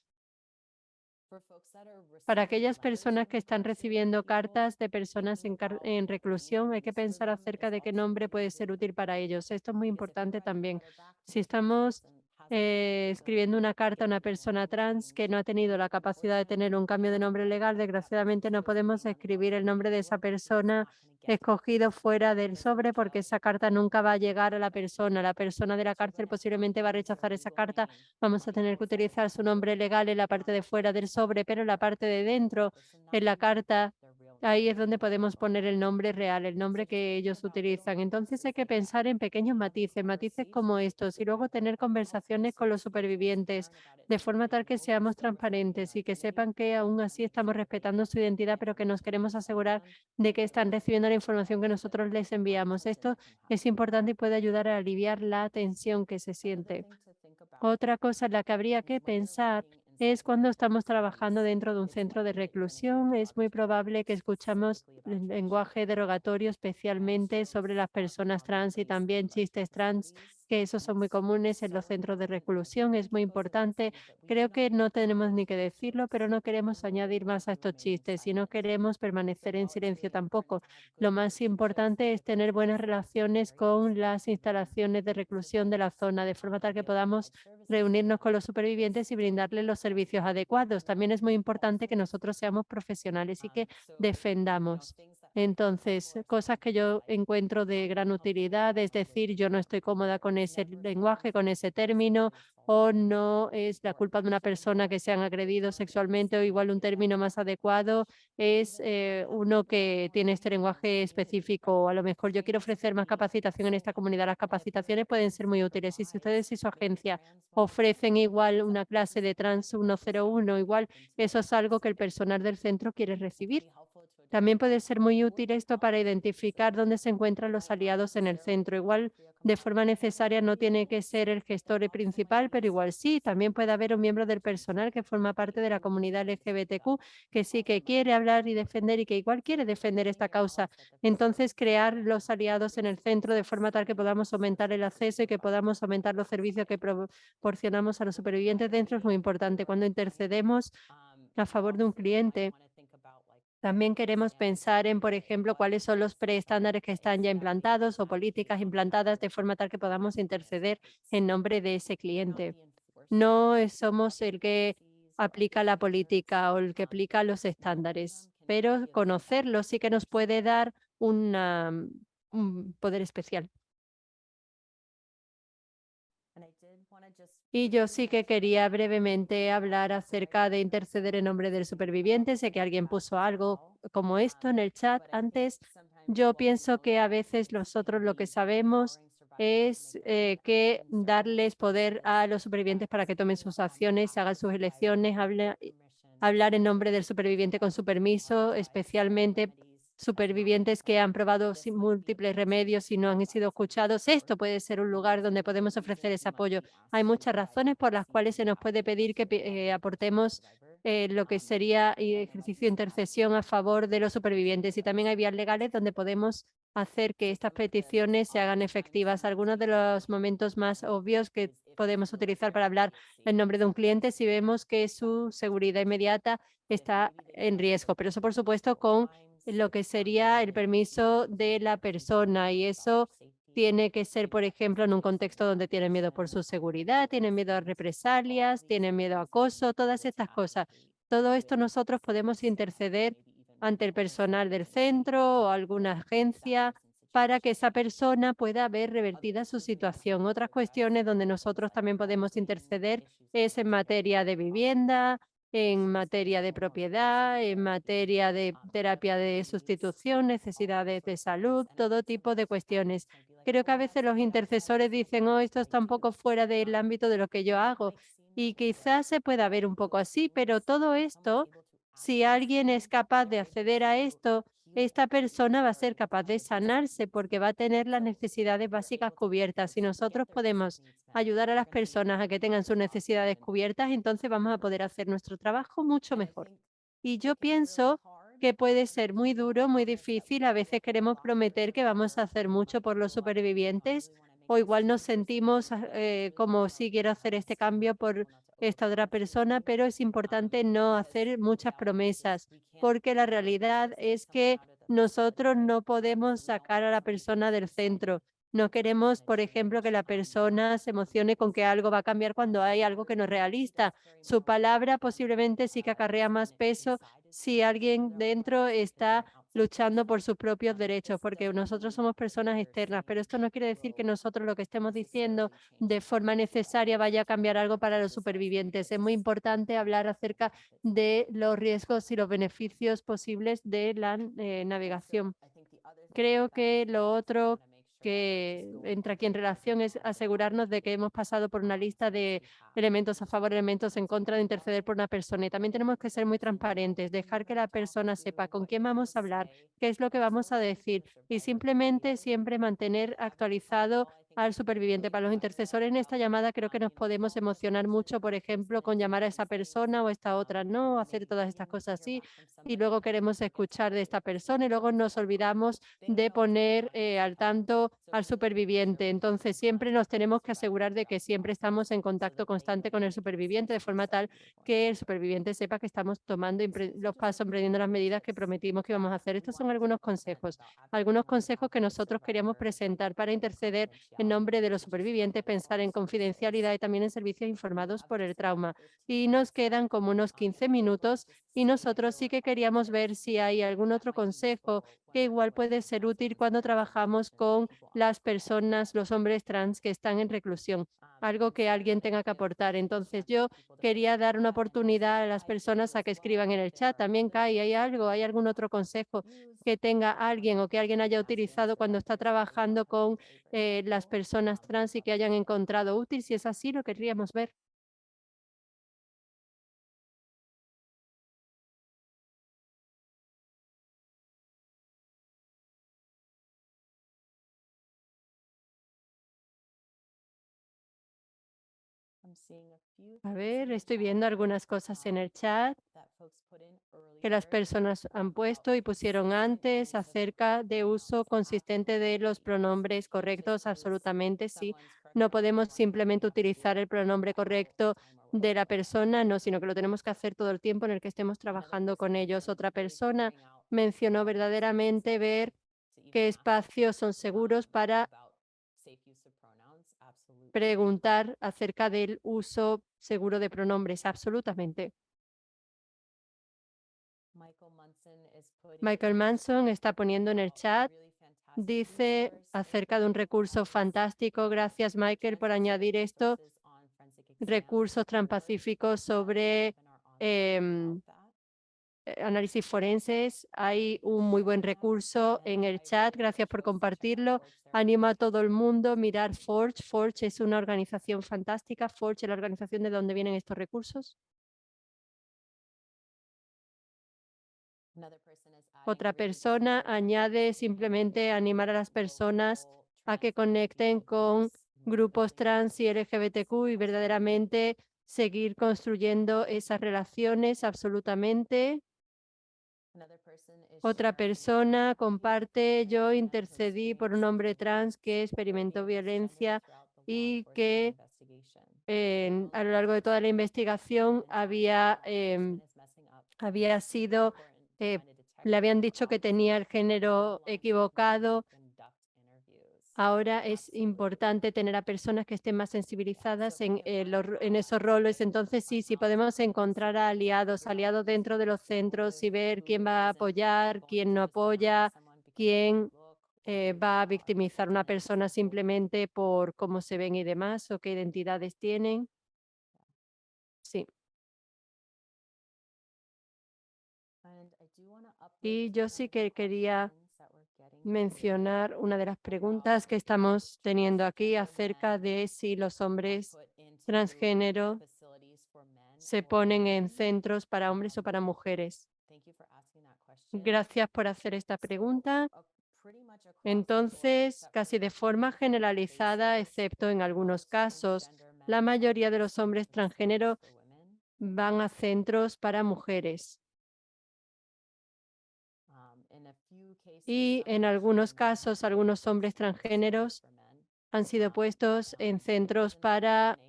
Para aquellas personas que están recibiendo cartas de personas en reclusión, hay que pensar acerca de qué nombre puede ser útil para ellos. Esto es muy importante también. Si estamos escribiendo una carta a una persona trans que no ha tenido la capacidad de tener un cambio de nombre legal, desgraciadamente no podemos escribir el nombre de esa persona escogido fuera del sobre, porque esa carta nunca va a llegar a la persona. La persona de la cárcel posiblemente va a rechazar esa carta. Vamos a tener que utilizar su nombre legal en la parte de fuera del sobre, pero en la parte de dentro, en la carta, ahí es donde podemos poner el nombre real, el nombre que ellos utilizan. Entonces hay que pensar en pequeños matices, matices como estos, y luego tener conversaciones con los supervivientes de forma tal que seamos transparentes y que sepan que aún así estamos respetando su identidad, pero que nos queremos asegurar de que están recibiendo la información que nosotros les enviamos. Esto es importante y puede ayudar a aliviar la tensión que se siente. Otra cosa en la que habría que pensar es cuando estamos trabajando dentro de un centro de reclusión. Es muy probable que escuchamos el lenguaje derogatorio, especialmente sobre las personas trans, y también chistes trans, que esos son muy comunes en los centros de reclusión. Es muy importante. Creo que no tenemos ni que decirlo, pero no queremos añadir más a estos chistes y no queremos permanecer en silencio tampoco. Lo más importante es tener buenas relaciones con las instalaciones de reclusión de la zona, de forma tal que podamos reunirnos con los supervivientes y brindarles los servicios adecuados. También es muy importante que nosotros seamos profesionales y que defendamos. Entonces, cosas que yo encuentro de gran utilidad, es decir, yo no estoy cómoda con ese lenguaje, con ese término, o no es la culpa de una persona que se han agredido sexualmente, o igual un término más adecuado es uno que tiene este lenguaje específico, o a lo mejor yo quiero ofrecer más capacitación en esta comunidad. Las capacitaciones pueden ser muy útiles, y si ustedes y su agencia ofrecen igual una clase de Trans 101, igual eso es algo que el personal del centro quiere recibir. También puede ser muy útil esto para identificar dónde se encuentran los aliados en el centro. Igual, de forma necesaria, no tiene que ser el gestor principal, pero igual sí. También puede haber un miembro del personal que forma parte de la comunidad LGBTQ, que sí que quiere hablar y defender y que igual quiere defender esta causa. Entonces, crear los aliados en el centro de forma tal que podamos aumentar el acceso y que podamos aumentar los servicios que proporcionamos a los supervivientes dentro es muy importante. Cuando intercedemos a favor de un cliente, también queremos pensar en, por ejemplo, cuáles son los preestándares que están ya implantados o políticas implantadas de forma tal que podamos interceder en nombre de ese cliente. No somos el que aplica la política o el que aplica los estándares, pero conocerlo sí que nos puede dar un poder especial. Y yo sí que quería brevemente hablar acerca de interceder en nombre del superviviente. Sé que alguien puso algo como esto en el chat antes. Yo pienso que a veces nosotros lo que sabemos es que darles poder a los supervivientes para que tomen sus acciones, hagan sus elecciones, hablar en nombre del superviviente con su permiso, especialmente supervivientes que han probado múltiples remedios y no han sido escuchados. Esto puede ser un lugar donde podemos ofrecer ese apoyo. Hay muchas razones por las cuales se nos puede pedir que aportemos lo que sería ejercicio de intercesión a favor de los supervivientes. Y también hay vías legales donde podemos hacer que estas peticiones se hagan efectivas. Algunos de los momentos más obvios que podemos utilizar para hablar en nombre de un cliente si vemos que su seguridad inmediata está en riesgo. Pero eso, por supuesto, con lo que sería el permiso de la persona, y eso tiene que ser, por ejemplo, en un contexto donde tienen miedo por su seguridad, tienen miedo a represalias, tienen miedo a acoso, todas estas cosas. Todo esto nosotros podemos interceder ante el personal del centro o alguna agencia para que esa persona pueda ver revertida su situación. Otras cuestiones donde nosotros también podemos interceder es en materia de vivienda, en materia de propiedad, en materia de terapia de sustitución, necesidades de salud, todo tipo de cuestiones. Creo que a veces los intercesores dicen, oh, esto está un poco fuera del ámbito de lo que yo hago. Y quizás se pueda ver un poco así, pero todo esto, si alguien es capaz de acceder a esto, esta persona va a ser capaz de sanarse porque va a tener las necesidades básicas cubiertas. Si nosotros podemos ayudar a las personas a que tengan sus necesidades cubiertas, entonces vamos a poder hacer nuestro trabajo mucho mejor. Y yo pienso que puede ser muy duro, muy difícil. A veces queremos prometer que vamos a hacer mucho por los supervivientes o igual nos sentimos como si quiero hacer este cambio por esta otra persona, pero es importante no hacer muchas promesas porque la realidad es que nosotros no podemos sacar a la persona del centro. No queremos, por ejemplo, que la persona se emocione con que algo va a cambiar cuando hay algo que no es realista. Su palabra posiblemente sí que acarrea más peso si alguien dentro está luchando por sus propios derechos, porque nosotros somos personas externas, pero esto no quiere decir que nosotros lo que estemos diciendo de forma necesaria vaya a cambiar algo para los supervivientes. Es muy importante hablar acerca de los riesgos y los beneficios posibles de la navegación. Creo que lo otro que entra aquí en relación es asegurarnos de que hemos pasado por una lista de elementos a favor, elementos en contra de interceder por una persona. Y también tenemos que ser muy transparentes, dejar que la persona sepa con quién vamos a hablar, qué es lo que vamos a decir y simplemente siempre mantener actualizado al superviviente. Para los intercesores en esta llamada creo que nos podemos emocionar mucho, por ejemplo, con llamar a esa persona o esta otra no, hacer todas estas cosas así y luego queremos escuchar de esta persona y luego nos olvidamos de poner al tanto al superviviente. Entonces, siempre nos tenemos que asegurar de que siempre estamos en contacto constante con el superviviente, de forma tal que el superviviente sepa que estamos tomando los pasos, emprendiendo las medidas que prometimos que íbamos a hacer. Estos son algunos consejos que nosotros queríamos presentar para interceder en nombre de los supervivientes, pensar en confidencialidad y también en servicios informados por el trauma. Y nos quedan como unos 15 minutos y nosotros sí que queríamos ver si hay algún otro consejo que igual puede ser útil cuando trabajamos con las personas, los hombres trans que están en reclusión, algo que alguien tenga que aportar. Entonces, yo quería dar una oportunidad a las personas a que escriban en el chat. También, Kai, ¿hay algún otro consejo que tenga alguien o que alguien haya utilizado cuando está trabajando con las personas trans y que hayan encontrado útil? Si es así, lo querríamos ver. A ver, estoy viendo algunas cosas en el chat que las personas han puesto y pusieron antes acerca de uso consistente de los pronombres correctos. Absolutamente, sí. No podemos simplemente utilizar el pronombre correcto de la persona, no, sino que lo tenemos que hacer todo el tiempo en el que estemos trabajando con ellos. Otra persona mencionó verdaderamente ver qué espacios son seguros para preguntar acerca del uso seguro de pronombres. Absolutamente. Michael Manson está poniendo en el chat, dice acerca de un recurso fantástico. Gracias, Michael, por añadir esto. Recursos transpacíficos sobre análisis forenses. Hay un muy buen recurso en el chat. Gracias por compartirlo. Animo a todo el mundo a mirar Forge. Forge es una organización fantástica. Forge es la organización de donde vienen estos recursos. Otra persona añade simplemente animar a las personas a que conecten con grupos trans y LGBTQ y verdaderamente seguir construyendo esas relaciones. Absolutamente. Otra persona comparte, yo intercedí por un hombre trans que experimentó violencia y que a lo largo de toda la investigación había sido, le habían dicho que tenía el género equivocado. Ahora es importante tener a personas que estén más sensibilizadas en esos roles. Entonces, sí, podemos encontrar a aliados dentro de los centros y ver quién va a apoyar, quién no apoya, quién va a victimizar a una persona simplemente por cómo se ven y demás o qué identidades tienen. Sí. Y yo sí que quería mencionar una de las preguntas que estamos teniendo aquí acerca de si los hombres transgénero se ponen en centros para hombres o para mujeres. Gracias por hacer esta pregunta. Entonces, casi de forma generalizada, excepto en algunos casos, la mayoría de los hombres transgénero van a centros para mujeres. Y en algunos casos, algunos hombres transgéneros han sido puestos en centros para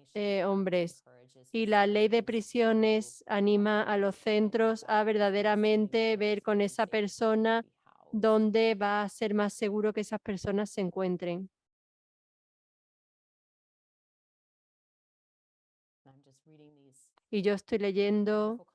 hombres. Y la ley de prisiones anima a los centros a verdaderamente ver con esa persona dónde va a ser más seguro que esas personas se encuentren. Y yo estoy leyendo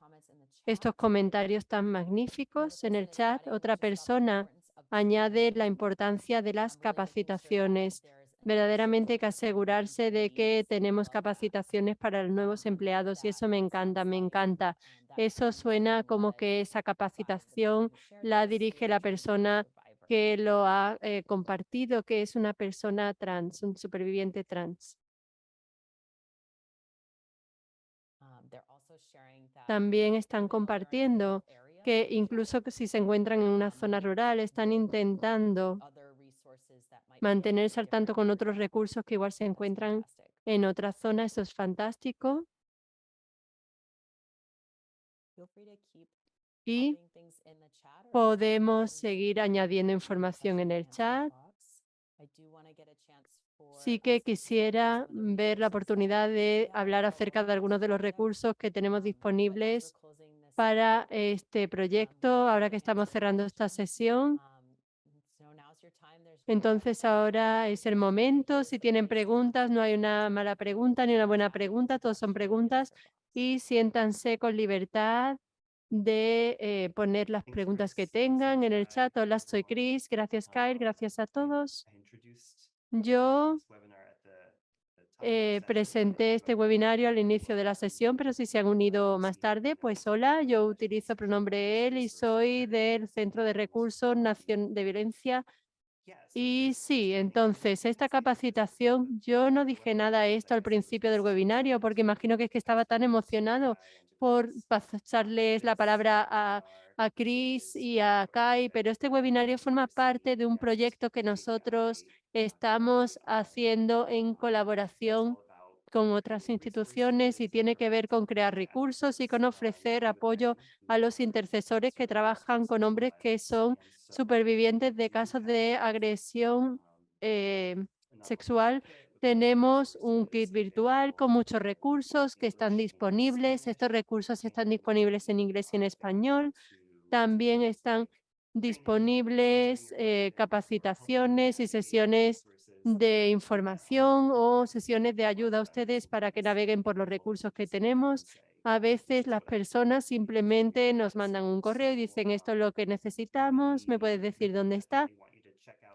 estos comentarios tan magníficos en el chat. Otra persona añade la importancia de las capacitaciones. Verdaderamente hay que asegurarse de que tenemos capacitaciones para los nuevos empleados y eso me encanta, me encanta. Eso suena como que esa capacitación la dirige la persona que lo ha compartido, que es una persona trans, un superviviente trans. También están compartiendo que incluso si se encuentran en una zona rural, están intentando mantenerse al tanto con otros recursos que igual se encuentran en otra zona. Eso es fantástico. Y podemos seguir añadiendo información en el chat. Sí que quisiera ver la oportunidad de hablar acerca de algunos de los recursos que tenemos disponibles para este proyecto, ahora que estamos cerrando esta sesión. Entonces ahora es el momento. Si tienen preguntas, no hay una mala pregunta ni una buena pregunta, todos son preguntas y siéntanse con libertad de poner las preguntas que tengan en el chat. Hola, soy Chris. Gracias, Kyle. Gracias a todos. Yo presenté este webinario al inicio de la sesión, pero si se han unido más tarde, pues hola, yo utilizo pronombre él y soy del Centro de Recursos de Violencia. Y sí, entonces, esta capacitación, yo no dije nada de esto al principio del webinario porque imagino que es que estaba tan emocionado por pasarles la palabra a Chris y a Kai, pero este webinario forma parte de un proyecto que nosotros estamos haciendo en colaboración con otras instituciones y tiene que ver con crear recursos y con ofrecer apoyo a los intercesores que trabajan con hombres que son supervivientes de casos de agresión sexual. Tenemos un kit virtual con muchos recursos que están disponibles. Estos recursos están disponibles en inglés y en español. También están disponibles capacitaciones y sesiones de información o sesiones de ayuda a ustedes para que naveguen por los recursos que tenemos. A veces las personas simplemente nos mandan un correo y dicen esto es lo que necesitamos, ¿me puedes decir dónde está?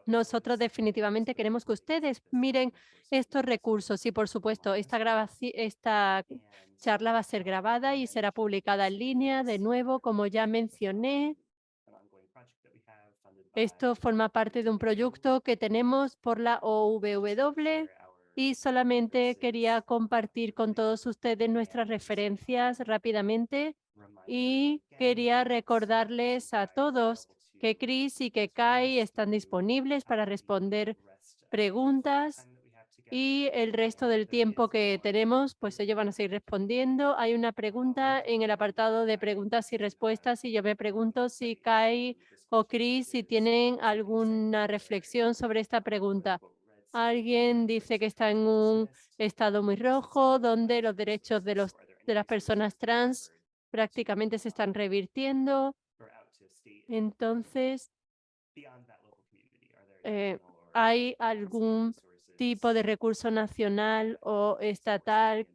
Nosotros definitivamente queremos que ustedes miren estos recursos y, por supuesto, esta charla va a ser grabada y será publicada en línea. De nuevo, como ya mencioné, esto forma parte de un proyecto que tenemos por la OVW y solamente quería compartir con todos ustedes nuestras referencias rápidamente y quería recordarles a todos que Chris y que Kai están disponibles para responder preguntas y el resto del tiempo que tenemos, pues ellos van a seguir respondiendo. Hay una pregunta en el apartado de preguntas y respuestas y yo me pregunto si Kai o Chris, si tienen alguna reflexión sobre esta pregunta. Alguien dice que está en un estado muy rojo, donde los derechos de las personas trans prácticamente se están revirtiendo. Entonces, ¿hay algún tipo de recurso nacional o estatal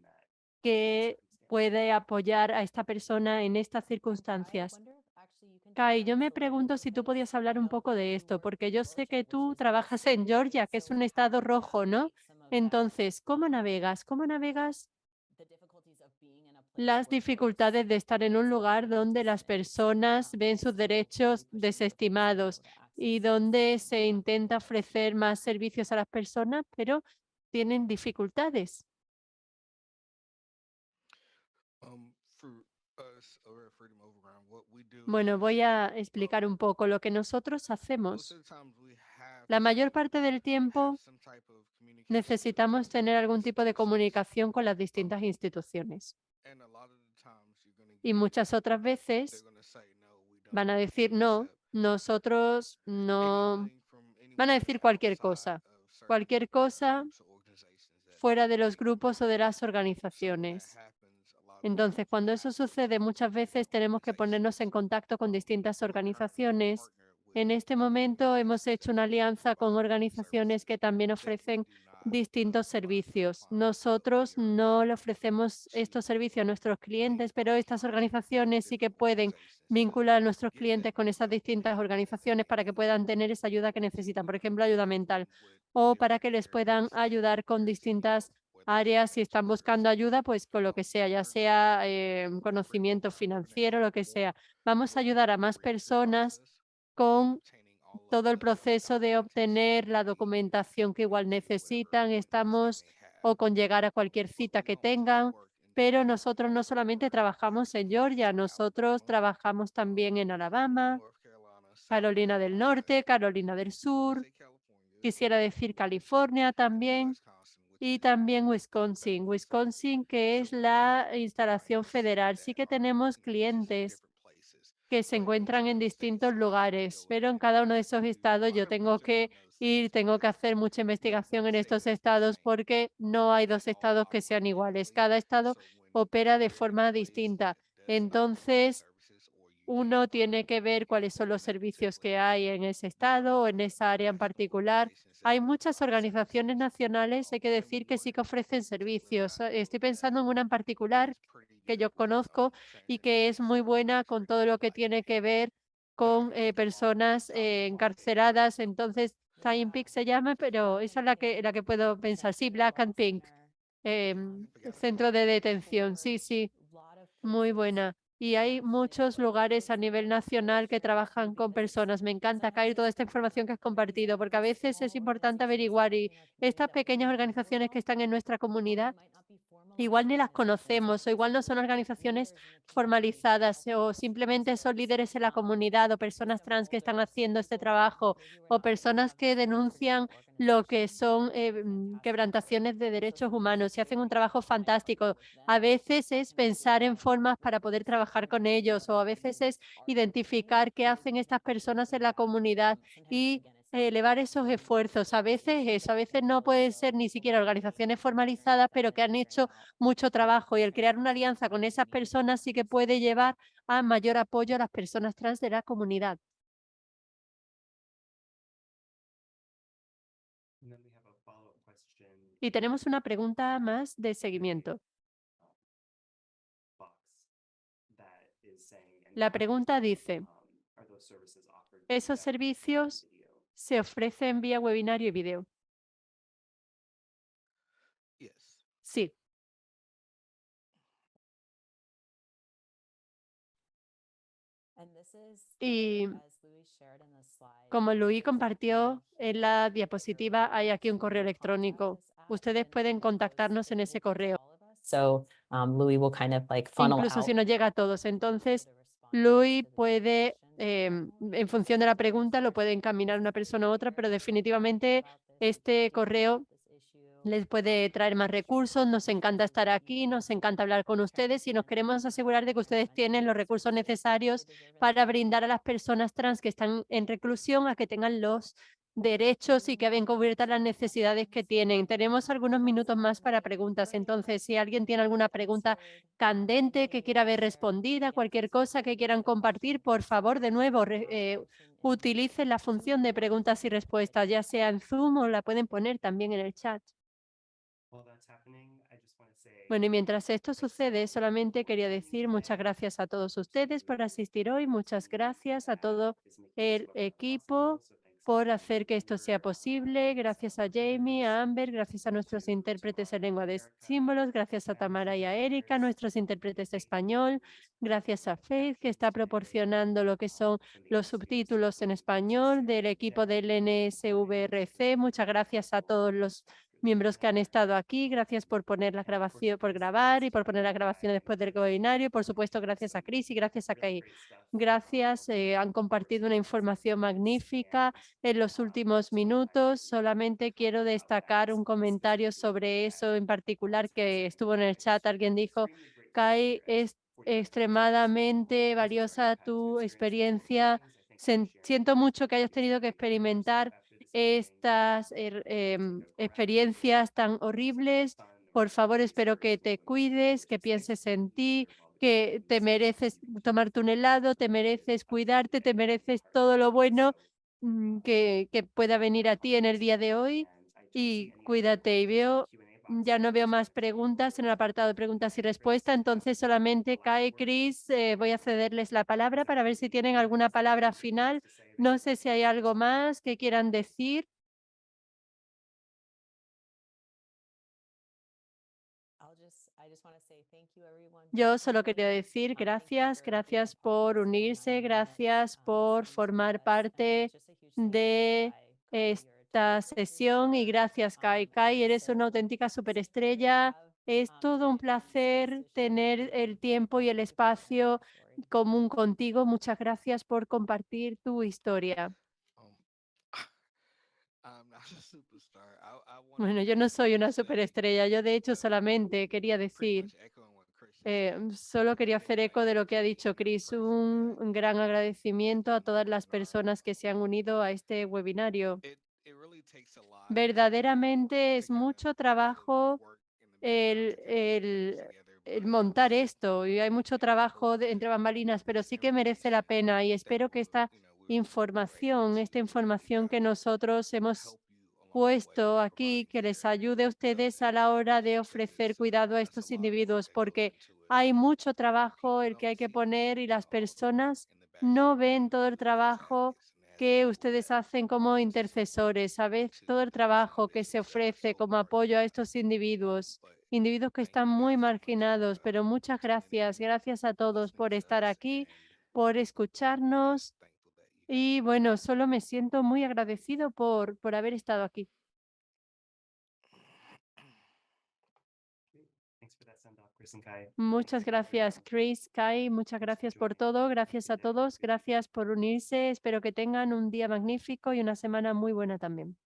que puede apoyar a esta persona en estas circunstancias? Kai, yo me pregunto si tú podías hablar un poco de esto, porque yo sé que tú trabajas en Georgia, que es un estado rojo, ¿no? Entonces, ¿cómo navegas? ¿Cómo navegas las dificultades de estar en un lugar donde las personas ven sus derechos desestimados y donde se intenta ofrecer más servicios a las personas, pero tienen dificultades? Bueno, voy a explicar un poco lo que nosotros hacemos. La mayor parte del tiempo necesitamos tener algún tipo de comunicación con las distintas instituciones. Y muchas otras veces van a decir no, nosotros no. Van a decir cualquier cosa fuera de los grupos o de las organizaciones. Entonces, cuando eso sucede, muchas veces tenemos que ponernos en contacto con distintas organizaciones. En este momento hemos hecho una alianza con organizaciones que también ofrecen distintos servicios. Nosotros no le ofrecemos estos servicios a nuestros clientes, pero estas organizaciones sí que pueden vincular a nuestros clientes con esas distintas organizaciones para que puedan tener esa ayuda que necesitan, por ejemplo, ayuda mental, o para que les puedan ayudar con distintas áreas si están buscando ayuda, pues con lo que sea, ya sea conocimiento financiero, lo que sea. Vamos a ayudar a más personas con todo el proceso de obtener la documentación que igual necesitan. Estamos o con llegar a cualquier cita que tengan, pero nosotros no solamente trabajamos en Georgia, nosotros trabajamos también en Alabama, Carolina del Norte, Carolina del Sur, quisiera decir California también, y también Wisconsin, que es la instalación federal. Sí que tenemos clientes que se encuentran en distintos lugares, pero en cada uno de esos estados yo tengo que ir, tengo que hacer mucha investigación en estos estados porque no hay dos estados que sean iguales. Cada estado opera de forma distinta. Entonces, uno tiene que ver cuáles son los servicios que hay en ese estado o en esa área en particular. Hay muchas organizaciones nacionales, hay que decir que sí que ofrecen servicios. Estoy pensando en una en particular que yo conozco y que es muy buena con todo lo que tiene que ver con personas encarceradas. Entonces, Time Peak se llama, pero esa es la que puedo pensar. Sí, Black and Pink, centro de detención. Sí, sí, muy buena. Y hay muchos lugares a nivel nacional que trabajan con personas. Me encanta, Cair, toda esta información que has compartido, porque a veces es importante averiguar y estas pequeñas organizaciones que están en nuestra comunidad igual ni las conocemos o igual no son organizaciones formalizadas o simplemente son líderes en la comunidad o personas trans que están haciendo este trabajo o personas que denuncian lo que son quebrantaciones de derechos humanos y hacen un trabajo fantástico. A veces es pensar en formas para poder trabajar con ellos o a veces es identificar qué hacen estas personas en la comunidad y elevar esos esfuerzos. A veces eso, a veces no pueden ser ni siquiera organizaciones formalizadas, pero que han hecho mucho trabajo y el crear una alianza con esas personas sí que puede llevar a mayor apoyo a las personas trans de la comunidad. Y tenemos una pregunta más de seguimiento. La pregunta dice, ¿esos servicios se ofrecen vía webinario y video? Yes. Sí. Y como Luis compartió en la diapositiva, hay aquí un correo electrónico. Ustedes pueden contactarnos en ese correo. Louis will kind of like funnel Incluso si out nos llega a todos. Entonces, Luis puede, en función de la pregunta, lo puede encaminar una persona u otra, pero definitivamente este correo les puede traer más recursos. Nos encanta estar aquí, nos encanta hablar con ustedes y nos queremos asegurar de que ustedes tienen los recursos necesarios para brindar a las personas trans que están en reclusión a que tengan los derechos y que ven cubiertas las necesidades que tienen. Tenemos algunos minutos más para preguntas. Entonces, si alguien tiene alguna pregunta candente que quiera ver respondida, cualquier cosa que quieran compartir, por favor, de nuevo, utilicen la función de preguntas y respuestas, ya sea en Zoom o la pueden poner también en el chat. Bueno, y mientras esto sucede, solamente quería decir muchas gracias a todos ustedes por asistir hoy, muchas gracias a todo el equipo por hacer que esto sea posible, gracias a Jamie, a Amber, gracias a nuestros intérpretes en lengua de símbolos, gracias a Tamara y a Erika, nuestros intérpretes de español, gracias a Faith, que está proporcionando lo que son los subtítulos en español del equipo del NSVRC, muchas gracias a todos los miembros que han estado aquí. Gracias por poner la grabación, por grabar y por poner la grabación después del webinario. Por supuesto, gracias a Chris y gracias a Kay. Gracias, han compartido una información magnífica en los últimos minutos. Solamente quiero destacar un comentario sobre eso en particular que estuvo en el chat. Alguien dijo, Kay, es extremadamente valiosa tu experiencia. Siento mucho que hayas tenido que experimentar estas experiencias tan horribles. Por favor, espero que te cuides, que pienses en ti, que te mereces tomarte un helado, te mereces cuidarte, te mereces todo lo bueno que pueda venir a ti en el día de hoy y cuídate. Y ya no veo más preguntas en el apartado de preguntas y respuestas, entonces solamente Kai, Chris, voy a cederles la palabra para ver si tienen alguna palabra final. No sé si hay algo más que quieran decir. Yo solo quería decir gracias, gracias por unirse, gracias por formar parte de esta sesión y gracias, Kai. Kai, eres una auténtica superestrella. Es todo un placer tener el tiempo y el espacio común contigo. Muchas gracias por compartir tu historia. Um, I'm not a superstar. I wanted Bueno, to yo no soy una say, superestrella. Yo de hecho uh, solamente quería pretty decir much echoing what Chris just said. solo quería I think hacer eco de lo que ha huge dicho thank you to Chris. Chris Un gran agradecimiento a todas las and personas que se han unido a este webinario. it really takes a lot Verdaderamente to es kind of mucho do the trabajo work in the background el, to get these things el- together, el but montar sit esto y hay mucho and trabajo listen entre and bambalinas, pero sí que everything merece la said. pena y I think espero que esta we were able esta to información que nosotros hemos help you along the way puesto and aquí, provide que les care ayude a ustedes a la hora de ofrecer cuidado a that's a estos lot of work individuos, that goes porque into it. hay mucho trabajo People el que don't hay que see poner y las all the work personas in the no background ven todo el that goes trabajo happens, and that's que people ustedes that hacen como want to support intercesores, ¿sabes? to Todo el these trabajo que se individuals that are ofrece so como hard to apoyo a find. estos individuos, But individuos que thank you están muy guys so much marginados, for pero muchas tuning gracias. in, Gracias a todos listening por to estar us, aquí, and por we're escucharnos. just thankful that you guys Y are here. bueno, solo me siento muy agradecido por haber estado aquí. Muchas gracias, Chris, Kai, muchas gracias por todo. Gracias a todos, gracias por unirse. Espero que tengan un día magnífico y una semana muy buena también.